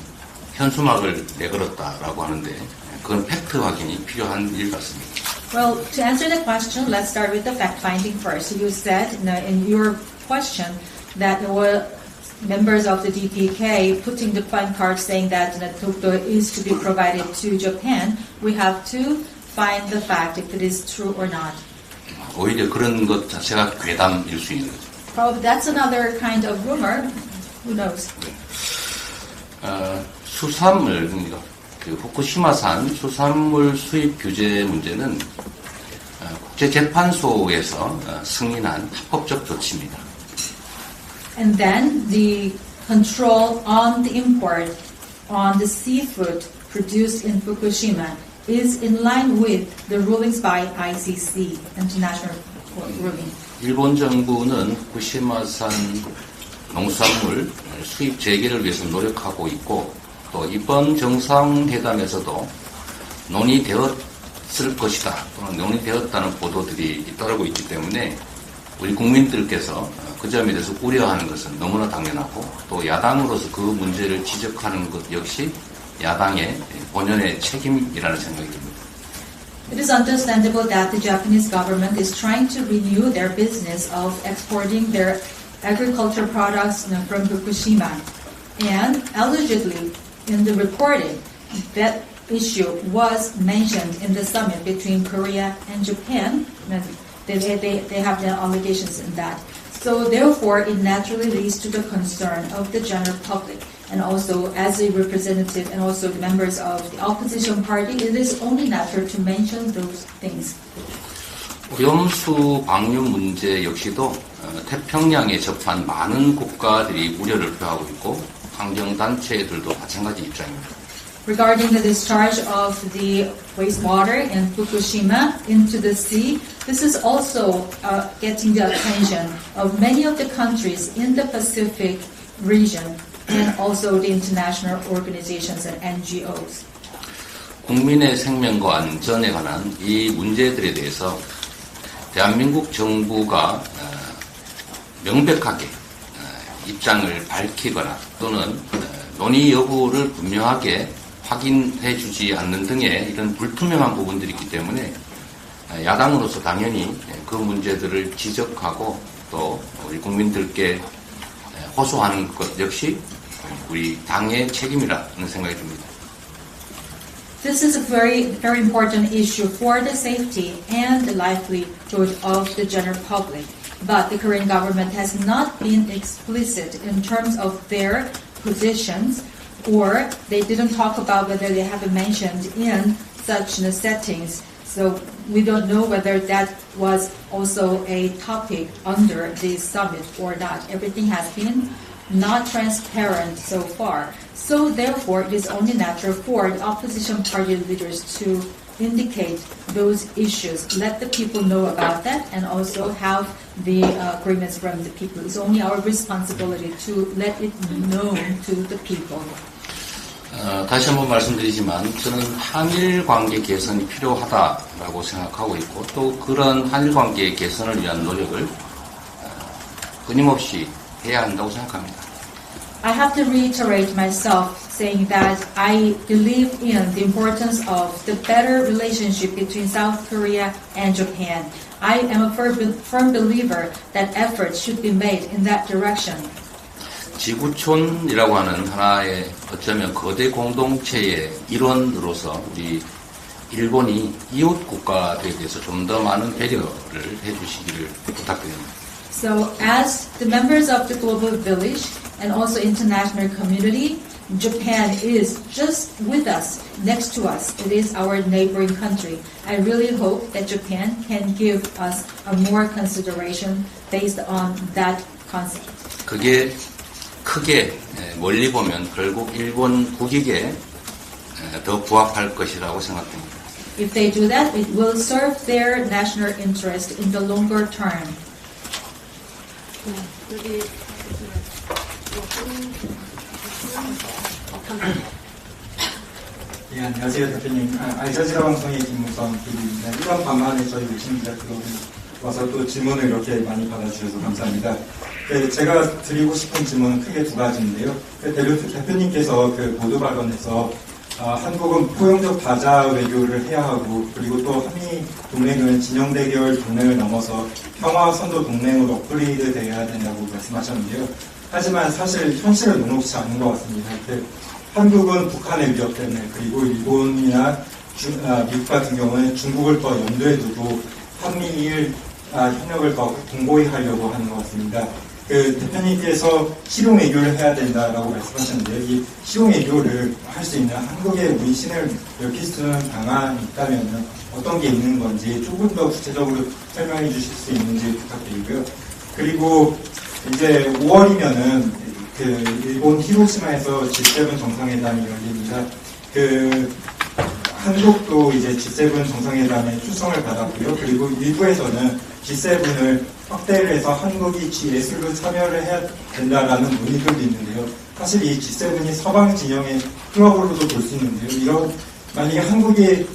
현수막을 내걸었다라고 하는데 그건 팩트 확인이 필요한 일 같습니다. Well, to answer the question, let's start with the fact-finding first. You said in your question that there were members of the DPK putting the placard saying that Dokdo is to be provided to Japan. We have to find the fact if it is true or not. 오히려 그런 것 자체가 괴담일 수 있는 거죠. Probably that's another kind of rumor. Who knows? 수산물, 그러니까 그 후쿠시마산 수산물 수입 규제 문제는 국제재판소에서 승인한 합법적 조치입니다. And then the control on the import on the seafood produced in Fukushima is in line with the rulings by ICC, International Court ruling. 일본 정부는 후쿠시마산 농수산물 수입 재개를 위해서 노력하고 있고 또 이번 정상회담에서도 논의되었을 것이다 또는 논의되었다는 보도들이 잇따르고 있기 때문에 우리 국민들께서 그 점에 대해서 우려하는 것은 너무나 당연하고 또 야당으로서 그 문제를 지적하는 것 역시 야당의 본연의 책임이라는 생각이 듭니다. It is understandable that the Japanese government is trying to renew their business of exporting their agriculture products from Fukushima. And allegedly, in the reporting, that issue was mentioned in the summit between Korea and Japan. They have their allegations in that. So therefore, it naturally leads to the concern of the general public. And also, as a representative and also the members of the opposition party, it is only natural to mention those things. 오염수 방류 문제 역시도 태평양에 접한 많은 국가들이 우려를 표하고 있고 환경단체들도 마찬가지 입장입니다. Regarding the discharge of the wastewater in Fukushima into the sea, this is also getting the attention of many of the countries in the Pacific region and also the international organizations and NGOs. 국민의 생명과 안전에 관한 이 문제들에 대해서 대한민국 정부가 명백하게 입장을 밝히거나 또는 논의 여부를 분명하게 확인해 주지 않는 등의 이런 불투명한 부분들이 있기 때문에 야당으로서 당연히 그 문제들을 지적하고 또 우리 국민들께 호소하는 것 역시 우리 당의 책임이라는 생각이 듭니다. This is a very, very important issue for the safety and the livelihood of the general public. But the Korean government has not been explicit in terms of their positions, or they didn't talk about whether they have been mentioned in such settings. So we don't know whether that was also a topic under the summit or not. Everything has been not transparent so far. So therefore, it is only natural for the opposition party leaders to indicate those issues, let the people know about that, and also have the agreements from the people. It's only our responsibility to let it known to the people. 다시 한번 말씀드리지만 저는 한일 관계 개선이 필요하다라고 생각하고 있고 또 그런 한일 관계 개선을 위한 노력을 끊임없이 해야 한다고 생각합니다. I have to reiterate myself saying that I believe in the importance of the better relationship between South Korea and Japan. I am a firm believer that efforts should be made in that direction. 지구촌이라고 하는 하나의 어쩌면 거대 공동체의 일원으로서 우리 일본이 이웃 국가들에 대해서 좀 더 많은 배려를 해주시기를 부탁드립니다. So as the members of the global village and also international community, Japan is just with us, next to us. It is our neighboring country. I really hope that Japan can give us a more consideration based on that concept. 그게 크게 멀리 보면 결국 일본 국익에 더 부합할 것이라고 생각됩니다. If they do that, it will serve their national interest in the longer term. 예, 안녕하세요, 대표님. 알자지라 방송의 김무성 PD입니다. 이번 밤만에 저희 외신기자클럽에 와서 또 질문을 이렇게 많이 받아주셔서 감사합니다. 제가 드리고 싶은 질문은 크게 두 가지인데요. 대표님께서 그 보도 발언에서 한국은 포용적 다자 외교를 해야 하고 그리고 또 한미 동맹은 진영 대결 동맹을 넘어서 평화 선도 동맹으로 업그레이드 돼야 된다고 말씀하셨는데요. 하지만 사실 현실은 녹록지 않은 것 같습니다. 한국은 북한의 위협 때문에 그리고 일본이나 미국 같은 경우는 중국을 더 염두에 두고 한미일 협력을 더 공고히 하려고 하는 것 같습니다. 대표님께서 실용 외교를 해야 된다라고 말씀하셨는데요. 이 실용 외교를 할 수 있는 한국의 문신을 넓힐 수 있는 방안이 있다면 어떤 게 있는 건지 조금 더 구체적으로 설명해 주실 수 있는지 부탁드리고요. 그리고 이제 5월이면은 일본 히로시마에서 G7 정상회담이 열립니다. 한국도 이제 G7 정상회담에 초청을 받았고요. 그리고 일부에서는 G7을 확대를 해서 한국이 G8로 참여를 해야 된다라는 논의들도 있는데요. 사실 이 G7이 서방 진영의 클럽으로도 볼 수 있는데요. 만약에 한국이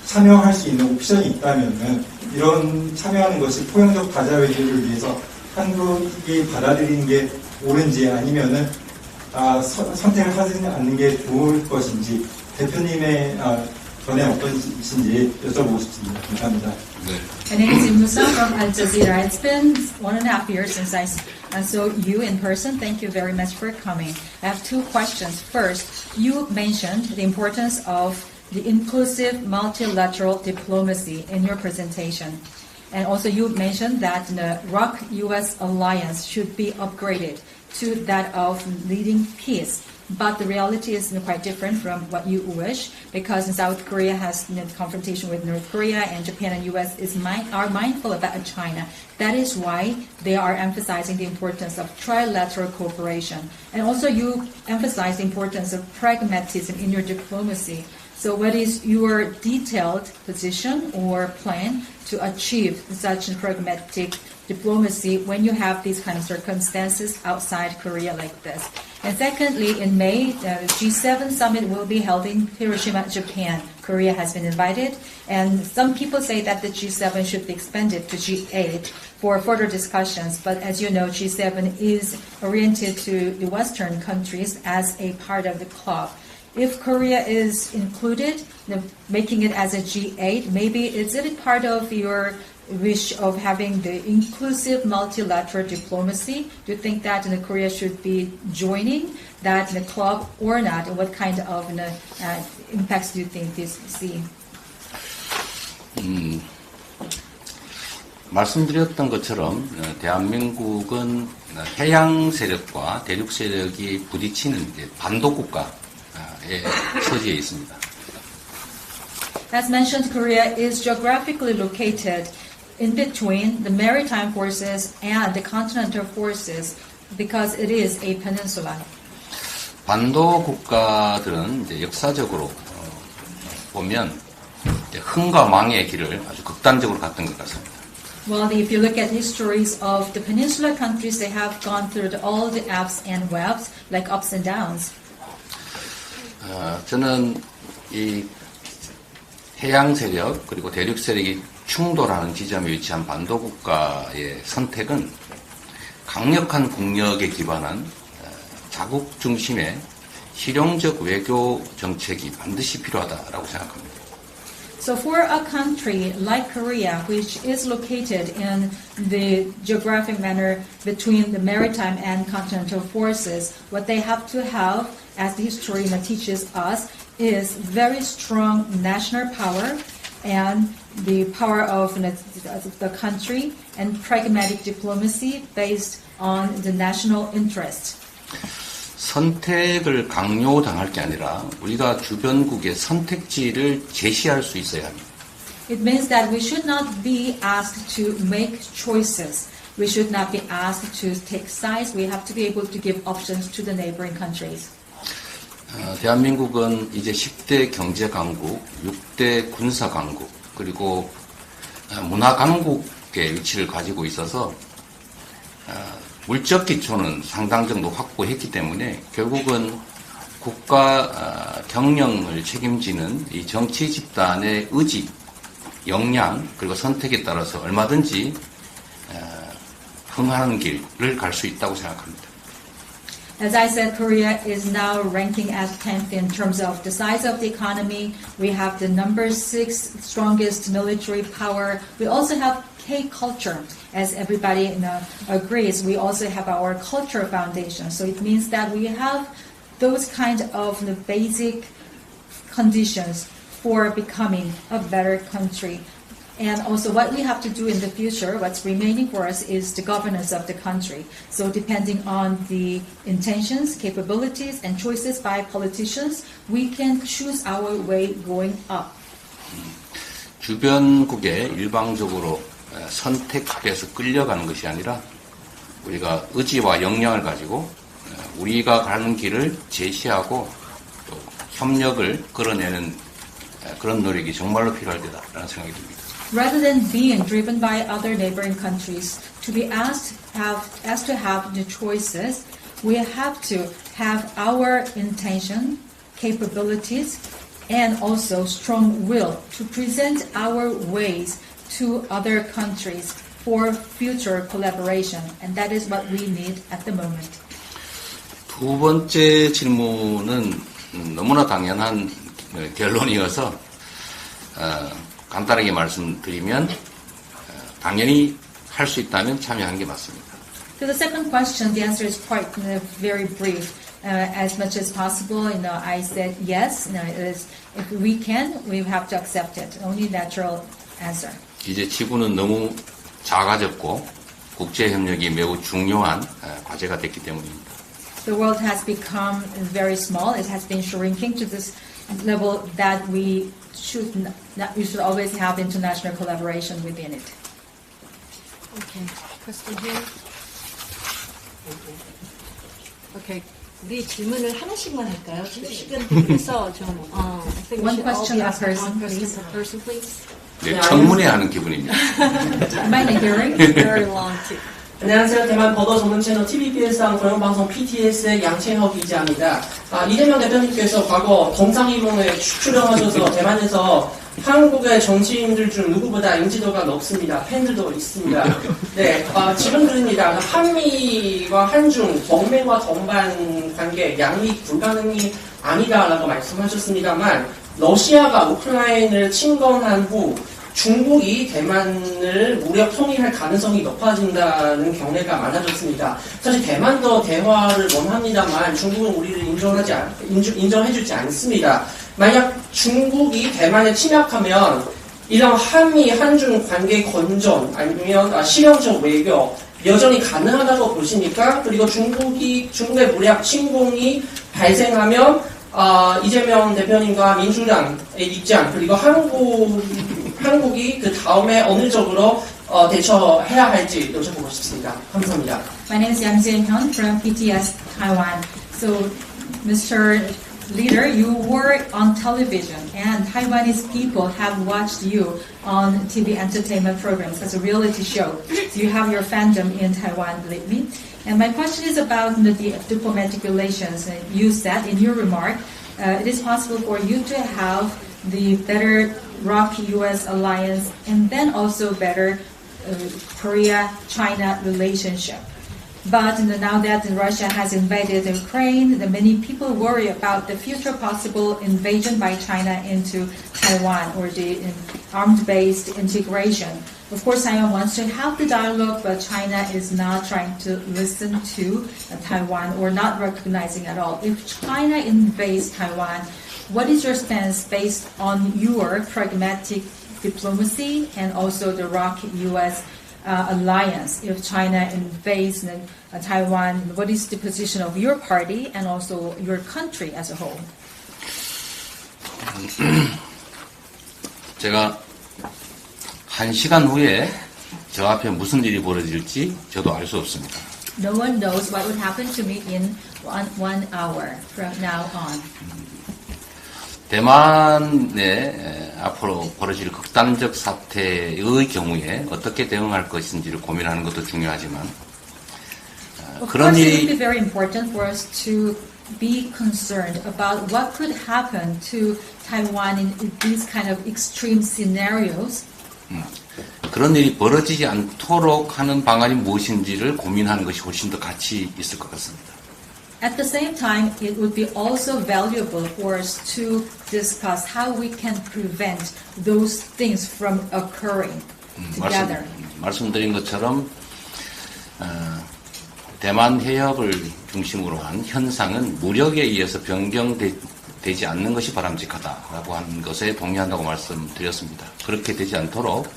참여할 수 있는 옵션이 있다면은 이런 참여하는 것이 포용적 다자 외교를 위해서 한국이 받아들이는 게 옳은지 아니면은 선택을 하지 않는 게 좋을 것인지 대표님의 전에 어떠신지 여쭤보고 싶습니다. 감사합니다. My name is Musa from Al Jazeera. It's been 1.5 years since I saw you in person. Thank you very much for coming. I have two questions. First, you mentioned the importance of the inclusive multilateral diplomacy in your presentation. And also you mentioned that the ROC-US alliance should be upgraded to that of leading peace. But the reality is quite different from what you wish, because South Korea has confrontation with North Korea, and Japan and US are mindful about China. That is why they are emphasizing the importance of trilateral cooperation. And also you emphasize the importance of pragmatism in your diplomacy. So what is your detailed position or plan to achieve such a pragmatic diplomacy when you have these kind of circumstances outside Korea like this? And secondly, in May, the G7 summit will be held in Hiroshima, Japan. Korea has been invited, and some people say that the G7 should be expanded to G8 for further discussions. But as you know, G7 is oriented to the Western countries as a part of the club. If Korea is included, making it as a G8, maybe is it part of your wish of having the inclusive multilateral diplomacy? Do you think that Korea should be joining that club or not? And what kind of impacts do you think this see? 말씀드렸던 것처럼 대한민국은 해양 세력과 대륙 세력이 부딪히는 반도 국가의 처지에 있습니다. As mentioned, Korea is geographically located in between the maritime forces and the continental forces because it is a peninsula. 반도 국가들은 이제 역사적으로 보면 이제 흥과 망의 길을 아주 극단적으로 갔던 것 같습니다. Well, if you look at histories of the peninsular countries, they have gone through all the ups and downs, like ups and downs. 저는 이 해양 세력 그리고 대륙 세력이 충돌하는 지점에 위치한 반도 국가의 선택은 강력한 국력에 기반한 자국 중심의 실용적 외교 정책이 반드시 필요하다라고 생각합니다. So for a country like Korea, which is located in the geographic manner between the maritime and continental forces, what they have to have, as the history teaches us, is very strong national power and the power of the country and pragmatic diplomacy based on the national interest. 선택을 강요당할 게 아니라 우리가 주변국의 선택지를 제시할 수 있어야 합니다. It means that we should not be asked to make choices. We should not be asked to take sides. We have to be able to give options to the neighboring countries. 대한민국은 이제 10대 경제 강국, 6대 군사 강국, 그리고 문화 강국의 위치를 가지고 있어서 물적 기초는 상당 정도 확보했기 때문에 결국은 국가 경영을 책임지는 이 정치 집단의 의지, 역량 그리고 선택에 따라서 얼마든지 흥하는 길을 갈 수 있다고 생각합니다. As I said, Korea is now ranking as 10th in terms of the size of the economy. We have the number 6 strongest military power. We also have K-culture. As everybody agrees, we also have our cultural foundation. So it means that we have those kind of basic conditions for becoming a better country. And also what we have to do in the future, what's remaining for us is the governance of the country. So depending on the intentions, capabilities, and choices by politicians, we can choose our way going up. 주변국에 일방적으로 선택해서 끌려가는 것이 아니라 우리가 의지와 역량을 가지고 우리가 가는 길을 제시하고 또 협력을 끌어내는 그런 노력이 정말로 필요할 때다라는 생각이 듭니다. Rather than being driven by other neighboring countries, to be asked to have the choices, we have to have our intention, capabilities, and also strong will to present our ways to other countries for future collaboration, and that is what we need at the moment. 두 번째 질문은 너무나 당연한 결론이어서 간단하게 말씀드리면 당연히 할 수 있다면 참여하는 게 맞습니다. To the second question, the answer is quite very brief. As much as possible, I said yes. If we can, we have to accept it. Only natural answer. 이제 지구는 너무 작아졌고 국제 협력이 매우 중요한 과제가 됐기 때문입니다. The world has become very small. It has been shrinking to this level that we should always have international collaboration within it. Okay, question here. Okay, 우리 질문을 하나씩만 할까요? 시간 되면서 좀 I think we should all be asking one question per person, please. 네, 청문회 하는 기분입니다. Many hearing. Very long too. 안녕하세요. 대만 버더 전문 채널 TVPS랑 동영방송 PTS의 양채혁 기자입니다. 이재명 대표님께서 과거 동상이몽에 출연하셔서 대만에서 한국의 정치인들 중 누구보다 인지도가 높습니다. 팬들도 있습니다. 네, 질문 드립니다. 한미와 한중, 동맹과 동반 관계, 양립 불가능이 아니다라고 말씀하셨습니다만 러시아가 우크라이나를 침공한 후 중국이 대만을 무력 통일할 가능성이 높아진다는 경례가 많아졌습니다. 사실 대만도 대화를 원합니다만 중국은 우리를 인정해주지 않습니다. 만약 중국이 대만에 침략하면 이런 한미, 한중 관계 건전 아니면 실용적 외교 여전히 가능하다고 보십니까? 그리고 중국의 무력 침공이 발생하면 이재명 대표님과 민주당의 입장 그리고 한국이 그 다음에 어느 쪽으로 대처해야 할지 여쭤보고 싶습니다. 감사합니다. My name is Yang Jae-hyun from PTS Taiwan. So Mr. Leader, you were on television, and Taiwanese people have watched you on TV entertainment programs as a reality show. So you have your fandom in Taiwan lately. And my question is about the diplomatic relations. You said in your remark, it is possible for you to have the better ROC-US alliance and then also better Korea-China relationship. But now that Russia has invaded Ukraine, many people worry about the future possible invasion by China into Taiwan or the armed-based integration. Of course, Taiwan wants to have the dialogue, but China is not trying to listen to Taiwan or not recognizing at all. If China invades Taiwan, what is your stance based on your pragmatic diplomacy and also the ROC-US alliance? If China invades Taiwan, what is the position of your party and also your country as a whole? 제가 1시간 후에 저 앞에 무슨 일이 벌어질지 저도 알 수 없습니다. No one knows what would happen to me in one hour from now on. 대만에 앞으로 벌어질 극단적 사태의 경우에 어떻게 대응할 것인지를 고민하는 것도 중요하지만 그런 it would be 일이 very important for us to be concerned about what could happen to Taiwan in these kind of extreme scenarios. 그런 일이 벌어지지 않도록 하는 방안이 무엇인지를 고민하는 것이 훨씬 더 가치 있을 것 같습니다. At the same time, it would be also valuable for us to discuss how we can prevent those things from occurring together. 말씀드린 것처럼 대만 해협을 중심으로 한 현상은 무력에 의해서 변경되지 않는 것이 바람직하다라고 하는 것에 동의한다고 말씀드렸습니다. 그렇게 되지 않도록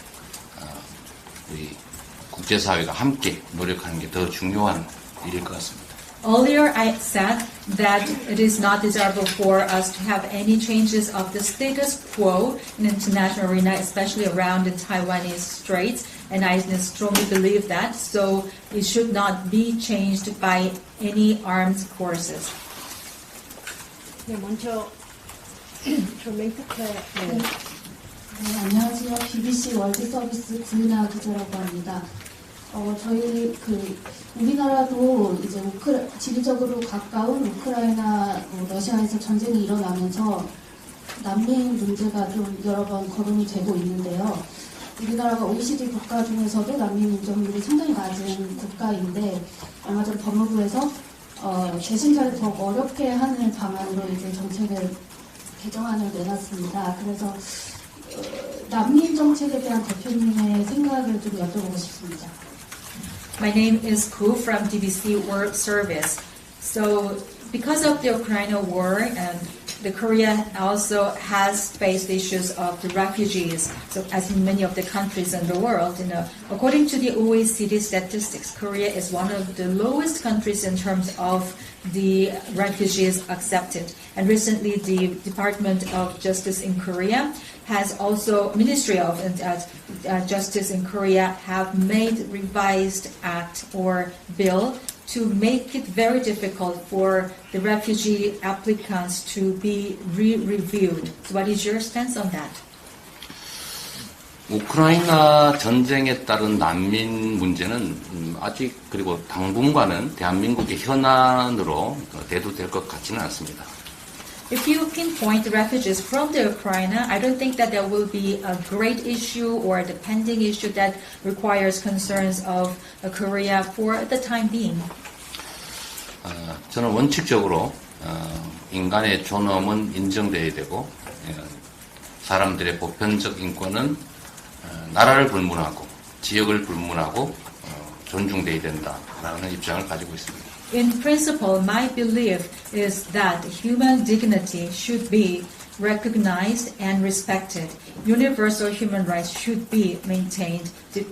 우리 국제사회가 함께 노력하는 게 더 중요한 일일 것 같습니다. Earlier, I said that it is not desirable for us to have any changes of the status quo in the international arena, especially around the Taiwanese Straits, and I strongly believe that, so it should not be changed by any armed forces. 네, 먼저 안녕하세요. BBC 월드 서비스 구윤아 기자라고 합니다. 저희 우리나라도 이제 지리적으로 가까운 우크라이나, 러시아에서 전쟁이 일어나면서 난민 문제가 좀 여러 번 거론이 되고 있는데요. 우리나라가 OECD 국가 중에서도 난민 인정률이 상당히 낮은 국가인데 얼마 전 법무부에서 재심사를 더 어렵게 하는 방안으로 이제 정책을 개정안을 내놨습니다. 그래서 난민 정책에 대한 대표님의 생각을 좀 여쭤보고 싶습니다. My name is Ku from BBC World Service. So, because of the Ukraine war, and the Korea also has faced issues of the refugees. So, as in many of the countries in the world, according to the OECD statistics, Korea is one of the lowest countries in terms of the refugees accepted. And recently, the Department of Justice in Korea has also, Ministry of Justice in Korea have made revised act or bill to make it very difficult for the refugee applicants to be re-reviewed. So what is your stance on that? 우크라이나 전쟁에 따른 난민 문제는 아직 그리고 당분간은 대한민국의 현안으로 대두될 것 같지는 않습니다. If you pinpoint the refugees from the Ukraine, I don't think that there will be a great issue or a pending issue that requires concerns of Korea for the time being. 저는 원칙적으로 인간의 존엄은 인정돼야 되고 사람들의 보편적 인권은 나라를 불문하고 지역을 불문하고 존중돼야 된다라는 입장을 가지고 있습니다. In principle, my belief is that human dignity should be recognized and respected. Universal human rights should be maintained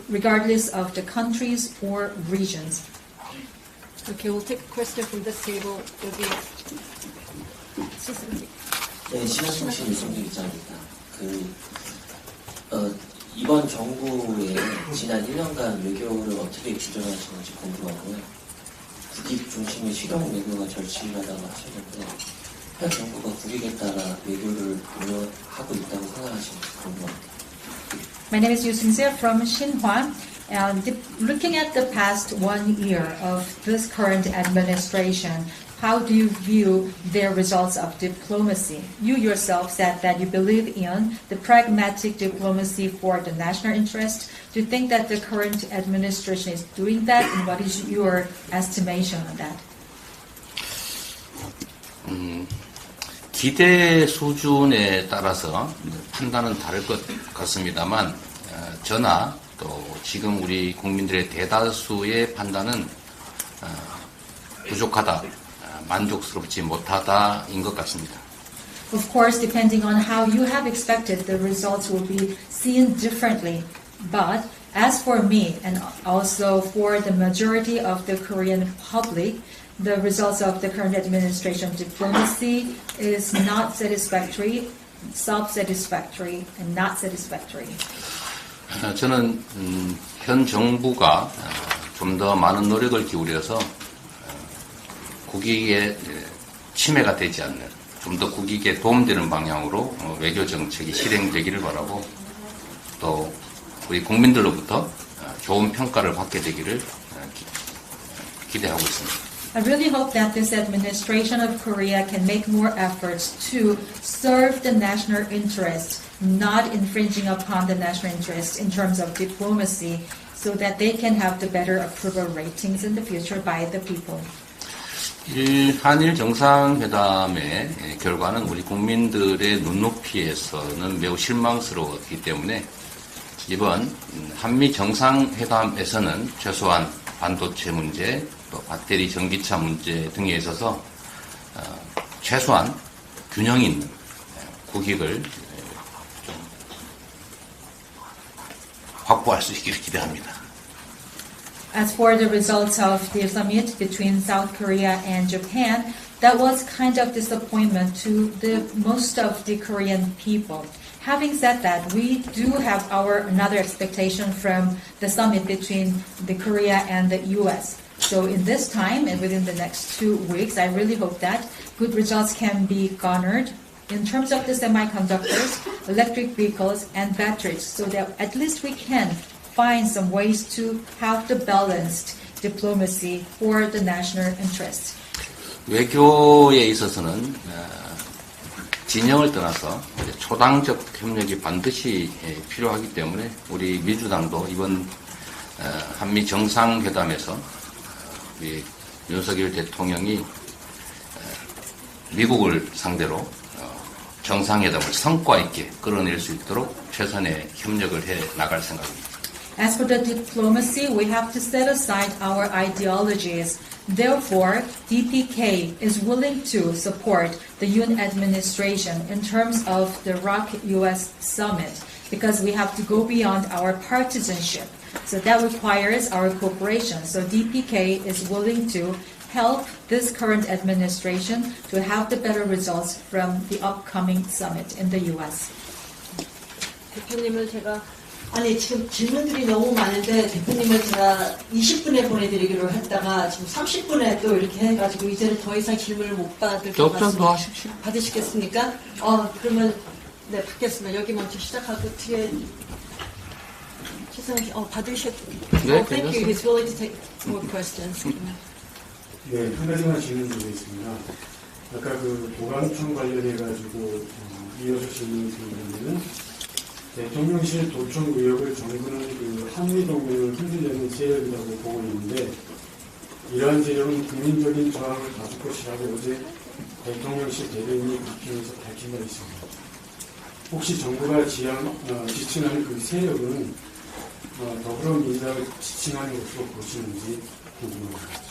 regardless of the countries or regions. Okay, we'll take a question from this table. 네, 시사포커스 유승규 기자입니다. 이번 정부의 지난 1년간 외교를 어떻게 규정하시는지 궁금하고요. 국익 중심의 실용 외교가 절실하다고 하셨는데 현 정부가 국익에 따라 외교를 운영하고 있다고 생각하시는지 궁금합니다. My name is Yu Sung-se from Xinhua. And looking at the past 1 year of this current administration, how do you view their results of diplomacy? You yourself said that you believe in the pragmatic diplomacy for the national interest. Do you think that the current administration is doing that? And what is your estimation on that? 기대 수준에 따라서 판단은 다를 것 같습니다만 저나 또 지금 우리 국민들의 대다수의 판단은 부족하다, 만족스럽지 못하다인 것 같습니다. Of course, depending on how you have expected, the results will be seen differently. But as for me, and also for the majority of the Korean public, the results of the current administration diplomacy is not satisfactory, self-satisfactory, and not satisfactory. 저는 현 정부가 좀 더 많은 노력을 기울여서 국익에 침해가 되지 않는, 좀 더 국익에 도움되는 방향으로 외교 정책이 실행되기를 바라고 또 우리 국민들로부터 좋은 평가를 받게 되기를 기대하고 있습니다. I really hope that this administration of Korea can make more efforts to serve the national interest, not infringing upon the national interest in terms of diplomacy, so that they can have the better approval ratings in the future by the people. 한일 정상회담의 결과는 우리 국민들의 눈높이에서는 매우 실망스러웠기 때문에 이번 한미 정상회담에서는 최소한 반도체 문제, 또 배터리 전기차 문제 등에 있어서 최소한 균형 있는 국익을 좀 확보할 수 있기를 기대합니다. As for the results of the summit between South Korea and Japan, that was kind of disappointment to the most of the Korean people. Having said that, we do have another expectation from the summit between the Korea and the U.S. So in this time and within the next 2 weeks, I really hope that good results can be garnered in terms of the semiconductors, electric vehicles, and batteries, so that at least we can find some ways to have the balanced diplomacy for the national interest. 외교에 있어서는 진영을 떠나서 초당적 협력이 반드시 필요하기 때문에 우리 민주당도 이번 한미 정상회담에서 우리 윤석열 대통령이 미국을 상대로 정상회담을 성과 있게 끌어낼 수 있도록 최선의 협력을 해 나갈 생각입니다. As for the diplomacy, we have to set aside our ideologies. Therefore, DPK is willing to support the Yoon administration in terms of the ROK-US summit because we have to go beyond our partisanship. So that requires our cooperation. So DPK is willing to help this current administration to have the better results from the upcoming summit in the US. 대표님을 제가 지금 질문들이 너무 많은데 대표님을 제가 20분에 보내드리기로 했다가 지금 30분에 또 이렇게 해가지고 이제는 더 이상 질문을 못 받을 것 같습니다. 받으시겠습니까? 그러면 네 받겠습니다. 여기 먼저 시작하고 뒤에 최승훈 씨 받으셨. 네, thank you. He's willing to take more questions. 네, 한 가지만 질문 드리겠습니다. 아까 그 도감청 관련해가지고 이어서 질문을 드리면은 대통령실 도청 의혹을 정부는 그 한미 동맹을 흔들려는 세력이라고 보고 있는데 이러한 세력은 국민적인 저항을 가질 것이라고 어제 대통령실 대변인이 국회에서 밝힌 바 있습니다. 혹시 정부가 지칭하는 그 세력은 더불어민주당을 지칭하는 것으로 보시는지 궁금합니다.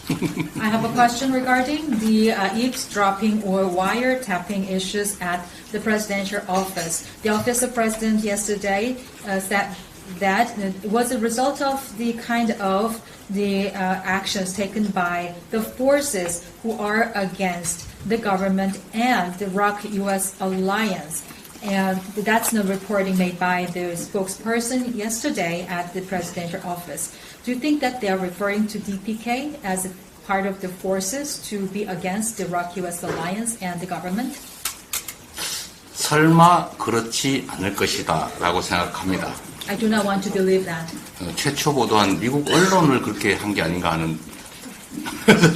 I have a question regarding the eavesdropping or wiretapping issues at the presidential office. The office of president yesterday said that it was a result of the kind of the actions taken by the forces who are against the government and the ROK-US alliance. And that's the reporting made by the spokesperson yesterday at the presidential office. Do you think that they are referring to DPK as a part of the forces to be against the ROK-US alliance and the government? 설마 그렇지 않을 것이다 라고 생각합니다. I do not want to believe that. 최초 보도한 미국 언론을 그렇게 한 게 아닌가 하는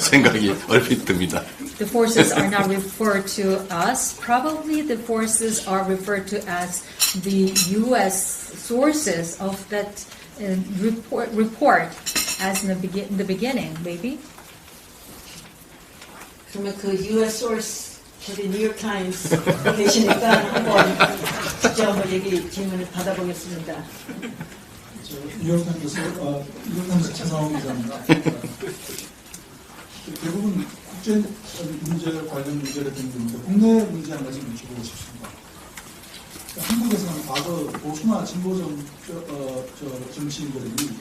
생각이 얼핏 듭니다. The forces are not referred to us. Probably the forces are referred to as the U.S. sources of that report as in the beginning, maybe. 그러면 그 U.S. source 저희 뉴욕 타임스 계시니까 한번 직접 한번 질문을 받아보겠습니다. 뉴욕 타임스 최상호 기자입니다. 대부분 국제 문제 관련 문제를 듣는데 국내 문제 한 가지 여쭤보고 싶습니다. 한국에서는 과거 보수나 진보 정치인들이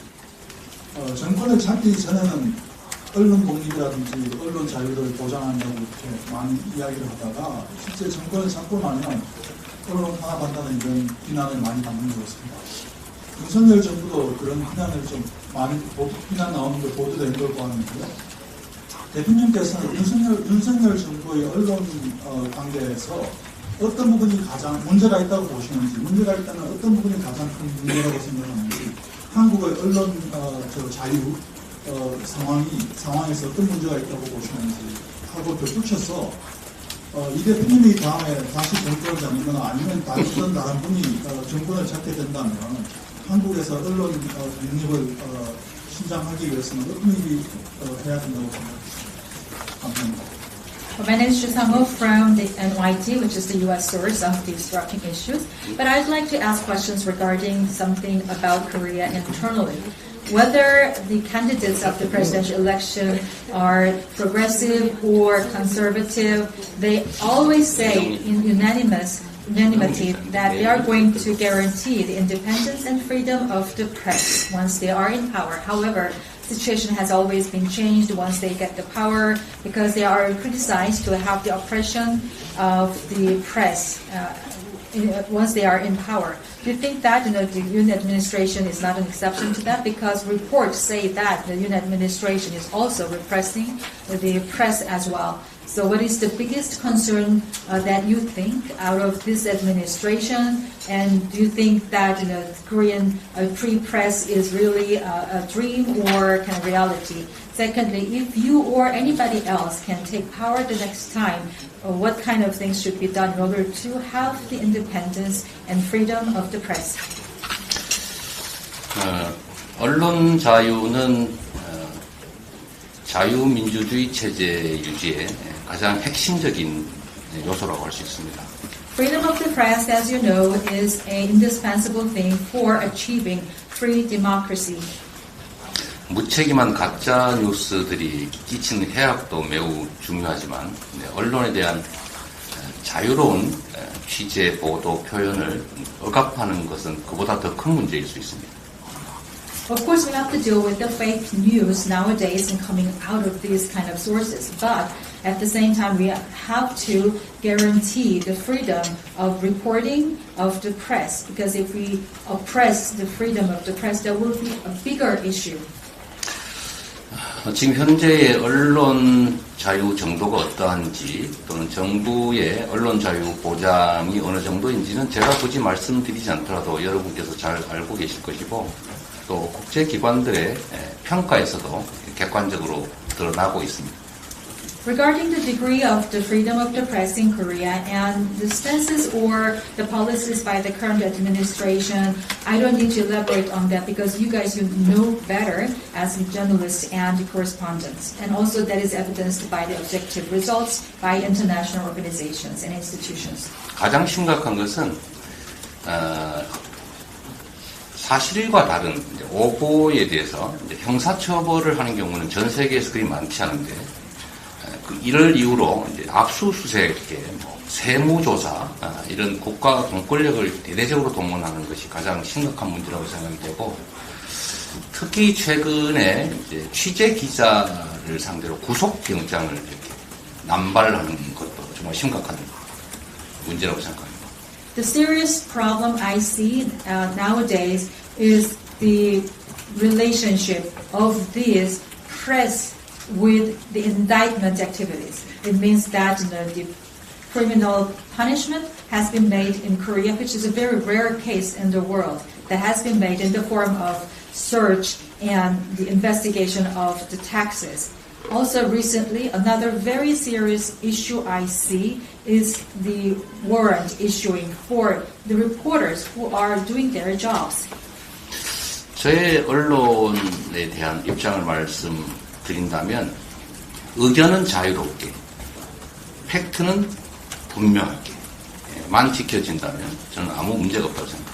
정권을 잡기 전에는 언론 독립이라든지 언론 자유를 보장한다고 이렇게 많이 이야기를 하다가 실제 정권을 잡고 나면 언론 탄압한다는 이런 비난을 많이 받는 것 같습니다. 윤석열 정부도 그런 비난을 좀 많이 비난 나오는 걸 보도된 걸 보았는데요. 대통령께서는 윤석열 정부의 언론 관계에서 어떤 부분이 가장 문제가 있다고 보시는지, 문제가 있다면 어떤 부분이 가장 큰 문제라고 생각하는지, 한국의 언론 자유 상황에서 어떤 문제가 있다고 보시는지 하고 덧붙여서 이 대통령이 다음에 다시 정권을 잡거나 아니면 다른 분이 정권을 잡게 된다면 한국에서 언론 독립을 신장하기 위해서는 어떤 일이 해야 된다고 생각합니다. Well, my name is Shisamo from the NYT, which is the U.S. source of these disrupting issues. But I'd like to ask questions regarding something about Korea internally. Whether the candidates of the presidential election are progressive or conservative, they always say in unanimity that they are going to guarantee the independence and freedom of the press once they are in power. However, the situation has always been changed once they get the power because they are criticized to have the oppression of the press once they are in power. Do you think that the Yoon administration is not an exception to that? Because reports say that the Yoon administration is also repressing the press as well. So what is the biggest concern that you think out of this administration? And do you think that Korean free press is really a dream or kind of reality? Secondly, if you or anybody else can take power the next time, what kind of things should be done in order to have the independence and freedom of the press? 언론 자유는 자유민주주의 체제 유지에 가장 핵심적인 요소라고 할 수 있습니다. Freedom of the press, as you know, is an indispensable thing for achieving free democracy. 무책임한 가짜 뉴스들이 끼치는 해악도 매우 중요하지만 언론에 대한 자유로운 취재, 보도, 표현을 억압하는 것은 그보다 더 큰 문제일 수 있습니다. Of course, we have to deal with the fake news nowadays and coming out of these kind of sources. But at the same time, we have to guarantee the freedom of reporting of the press. Because if we oppress the freedom of the press, there will be a bigger issue. 지금 현재의 언론 자유 정도가 어떠한지 또는 정부의 언론 자유 보장이 어느 정도인지는 제가 굳이 말씀드리지 않더라도 여러분께서 잘 알고 계실 것이고 또 국제기관들의 평가에서도 객관적으로 드러나고 있습니다. Regarding the degree of the freedom of the press in Korea and the stances or the policies by the current administration, I don't need to elaborate on that because you guys know better as journalists and correspondents. And also that is evidenced by the objective results by international organizations and institutions. 가장 심각한 것은 사실과 다른 오보에 대해서 형사처벌을 하는 경우는 전 세계에서 그리 많지 않은데 이를 이유로 압수수색, 세무조사 이런 국가 공권력을 대대적으로 동원하는 것이 가장 심각한 문제라고 생각이 되고 특히 최근에 취재 기자를 상대로 구속영장을 이렇게 남발하는 것도 정말 심각한 문제라고 생각합니다. The serious problem I see nowadays is the relationship of these press with the indictment activities. It means that the criminal punishment has been made in Korea, which is a very rare case in the world, that has been made in the form of search and the investigation of the taxes. Also recently, another very serious issue I see is the warrant issuing for the reporters who are doing their jobs. 저의 언론에 대한 입장을 말씀드린다면 의견은 자유롭게, 팩트는 분명하게만 지켜진다면 저는 아무 문제가 없다고 생각합니다.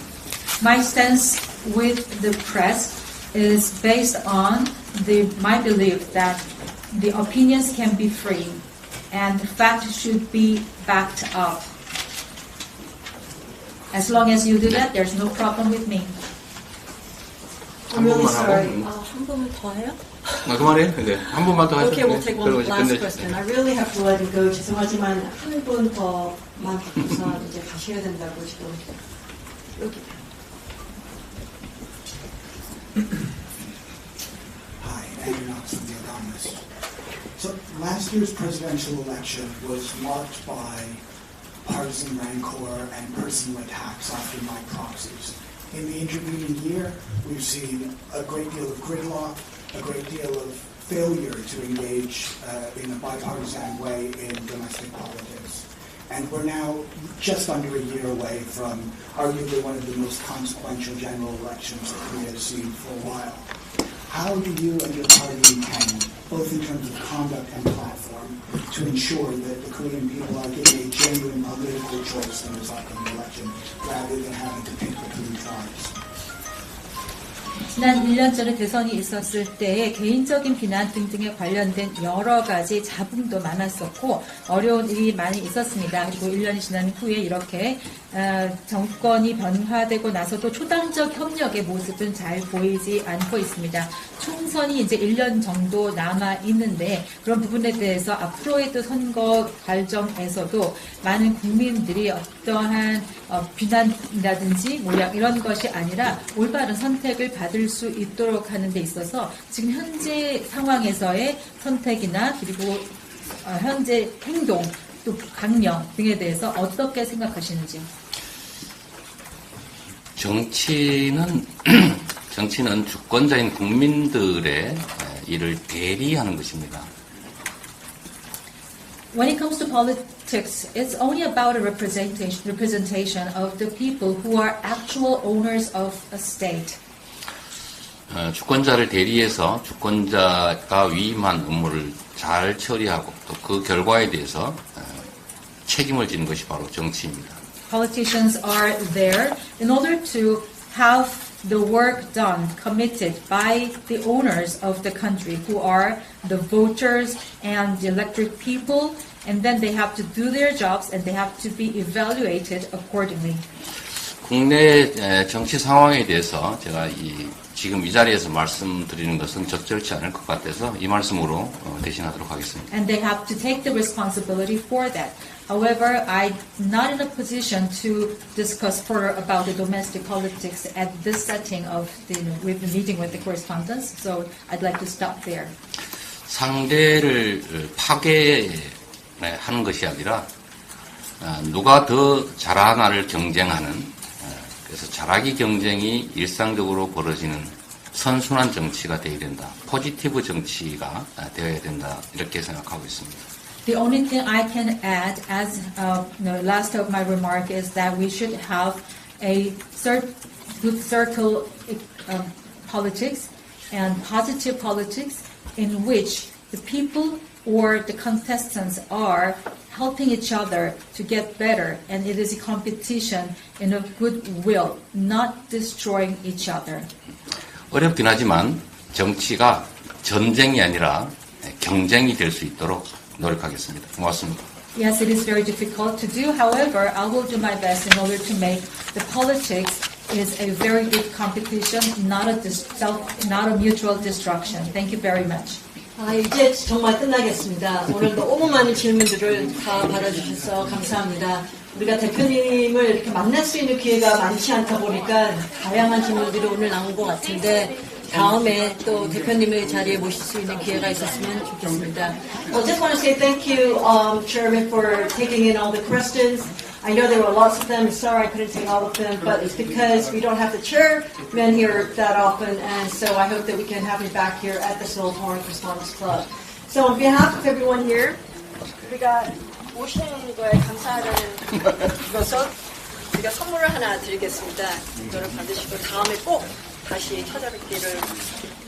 My stance with the press is based on my belief that the opinions can be free and the fact should be backed up. As long as you do that, there's no problem with me. I'm really sorry. 한 번만 더 해요? 그만해요. 네, 한 번만 더 하시면 Okay, we'll take one last question. I really have to let you go. 죄송하지만 한 분 더만 받고서 이제 가셔야 된다고 지금 여기. Hi, Andrew Knox from The Economist. So last year's presidential election was marked by partisan rancor and personal attacks, often by proxies. In the intervening year, we've seen a great deal of gridlock, a great deal of failure to engage in a bipartisan way in domestic politics. And we're now just under a year away from arguably one of the most consequential general elections that Korea has seen for a while. How do you and your party intend, both in terms of conduct and platform, to ensure that the Korean people are getting a genuine political choice in this upcoming election, rather than having to pick between tribes? 지난 1년 전에 대선이 있었을 때 개인적인 비난 등등에 관련된 여러 가지 잡음도 많았었고 어려운 일이 많이 있었습니다. 그리고 1년이 지난 후에 이렇게 정권이 변화되고 나서도 초당적 협력의 모습은 잘 보이지 않고 있습니다. 총선이 이제 1년 정도 남아 있는데 그런 부분에 대해서 앞으로의 또 선거 과정에서도 많은 국민들이 어떠한 비난이라든지 이런 것이 아니라 올바른 선택을 받을 수 있도록 하는 데 있어서 지금 현재 상황에서의 선택이나 그리고 현재 행동 또 강령 등에 대해서 어떻게 생각하시는지요? 정치는 주권자인 국민들의 일을 대리하는 것입니다. When it comes to politics, it's only about a representation of the people who are actual owners of a state. 주권자를 대리해서 주권자가 위임한 업무를 잘 처리하고 또 그 결과에 대해서 책임을 지는 것이 바로 정치입니다. Politicians are there in order to have the work done, committed by the owners of the country, who are the voters and the elected people, and then they have to do their jobs and they have to be evaluated accordingly. 국내 정치 상황에 대해서 제가 지금 이 자리에서 말씀드리는 것은 적절치 않을 것 같아서 이 말씀으로 대신하도록 하겠습니다. And they have to take the responsibility for that. However, I'm not in a position to discuss further about the domestic politics at this setting of the meeting with the correspondents, so I'd like to stop there. 상대를 파괴하는 것이 아니라 누가 더 잘하나를 경쟁하는 그래서 잘하기 경쟁이 일상적으로 벌어지는 선순환 정치가 되어야 된다. 포지티브 정치가 되어야 된다. 이렇게 생각하고 있습니다. The only thing I can add as last of my remark is that we should have a good circle politics and positive politics in which the people or the contestants are helping each other to get better, and it is a competition in a goodwill, not destroying each other. 어렵긴 하지만 정치가 전쟁이 아니라 경쟁이 될 수 있도록 노력하겠습니다. 고맙습니다. Yes, it is very difficult to do. However, I will do my best in order to make the politics is a very good competition, not a mutual destruction. Thank you very much. 이제 정말 끝나겠습니다. 오늘 너무 많은 질문들을 다 받아주셔서 감사합니다. 우리가 대표님을 이렇게 만날 수 있는 기회가 많지 않다 보니까 다양한 질문들이 오늘 나온 것 같은데 다음에 또 대표님의 자리에 모실 수 있는 기회가 있었으면 좋겠습니다. Well, just want to say thank you, Chairman, for taking in all the questions. I know there were lots of them. Sorry I couldn't take all of them, but it's because we don't have the chairman here that often, and so I hope that we can have him back here at the Seoul Foreign Correspondents Club. So on behalf of everyone here, 우리가 오시는 거에 감사하다는 것으로 우리가 선물을 하나 드리겠습니다. 이거를 받으시고 다음에 꼭 다시 찾아뵙기를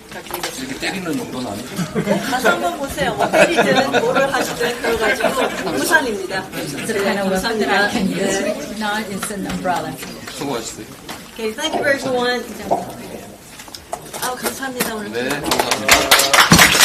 부탁드리겠습니다. 이렇게 때리는 정도는 아니죠? 가서 한번 보세요. 뭐 때리든 뭐를 하시든 그래가지고 우산입니다. 우산입니다. Not it's an umbrella. 수고하셨어요. Okay, thank you everyone. 감사합니다 오늘. 네, 감사합니다.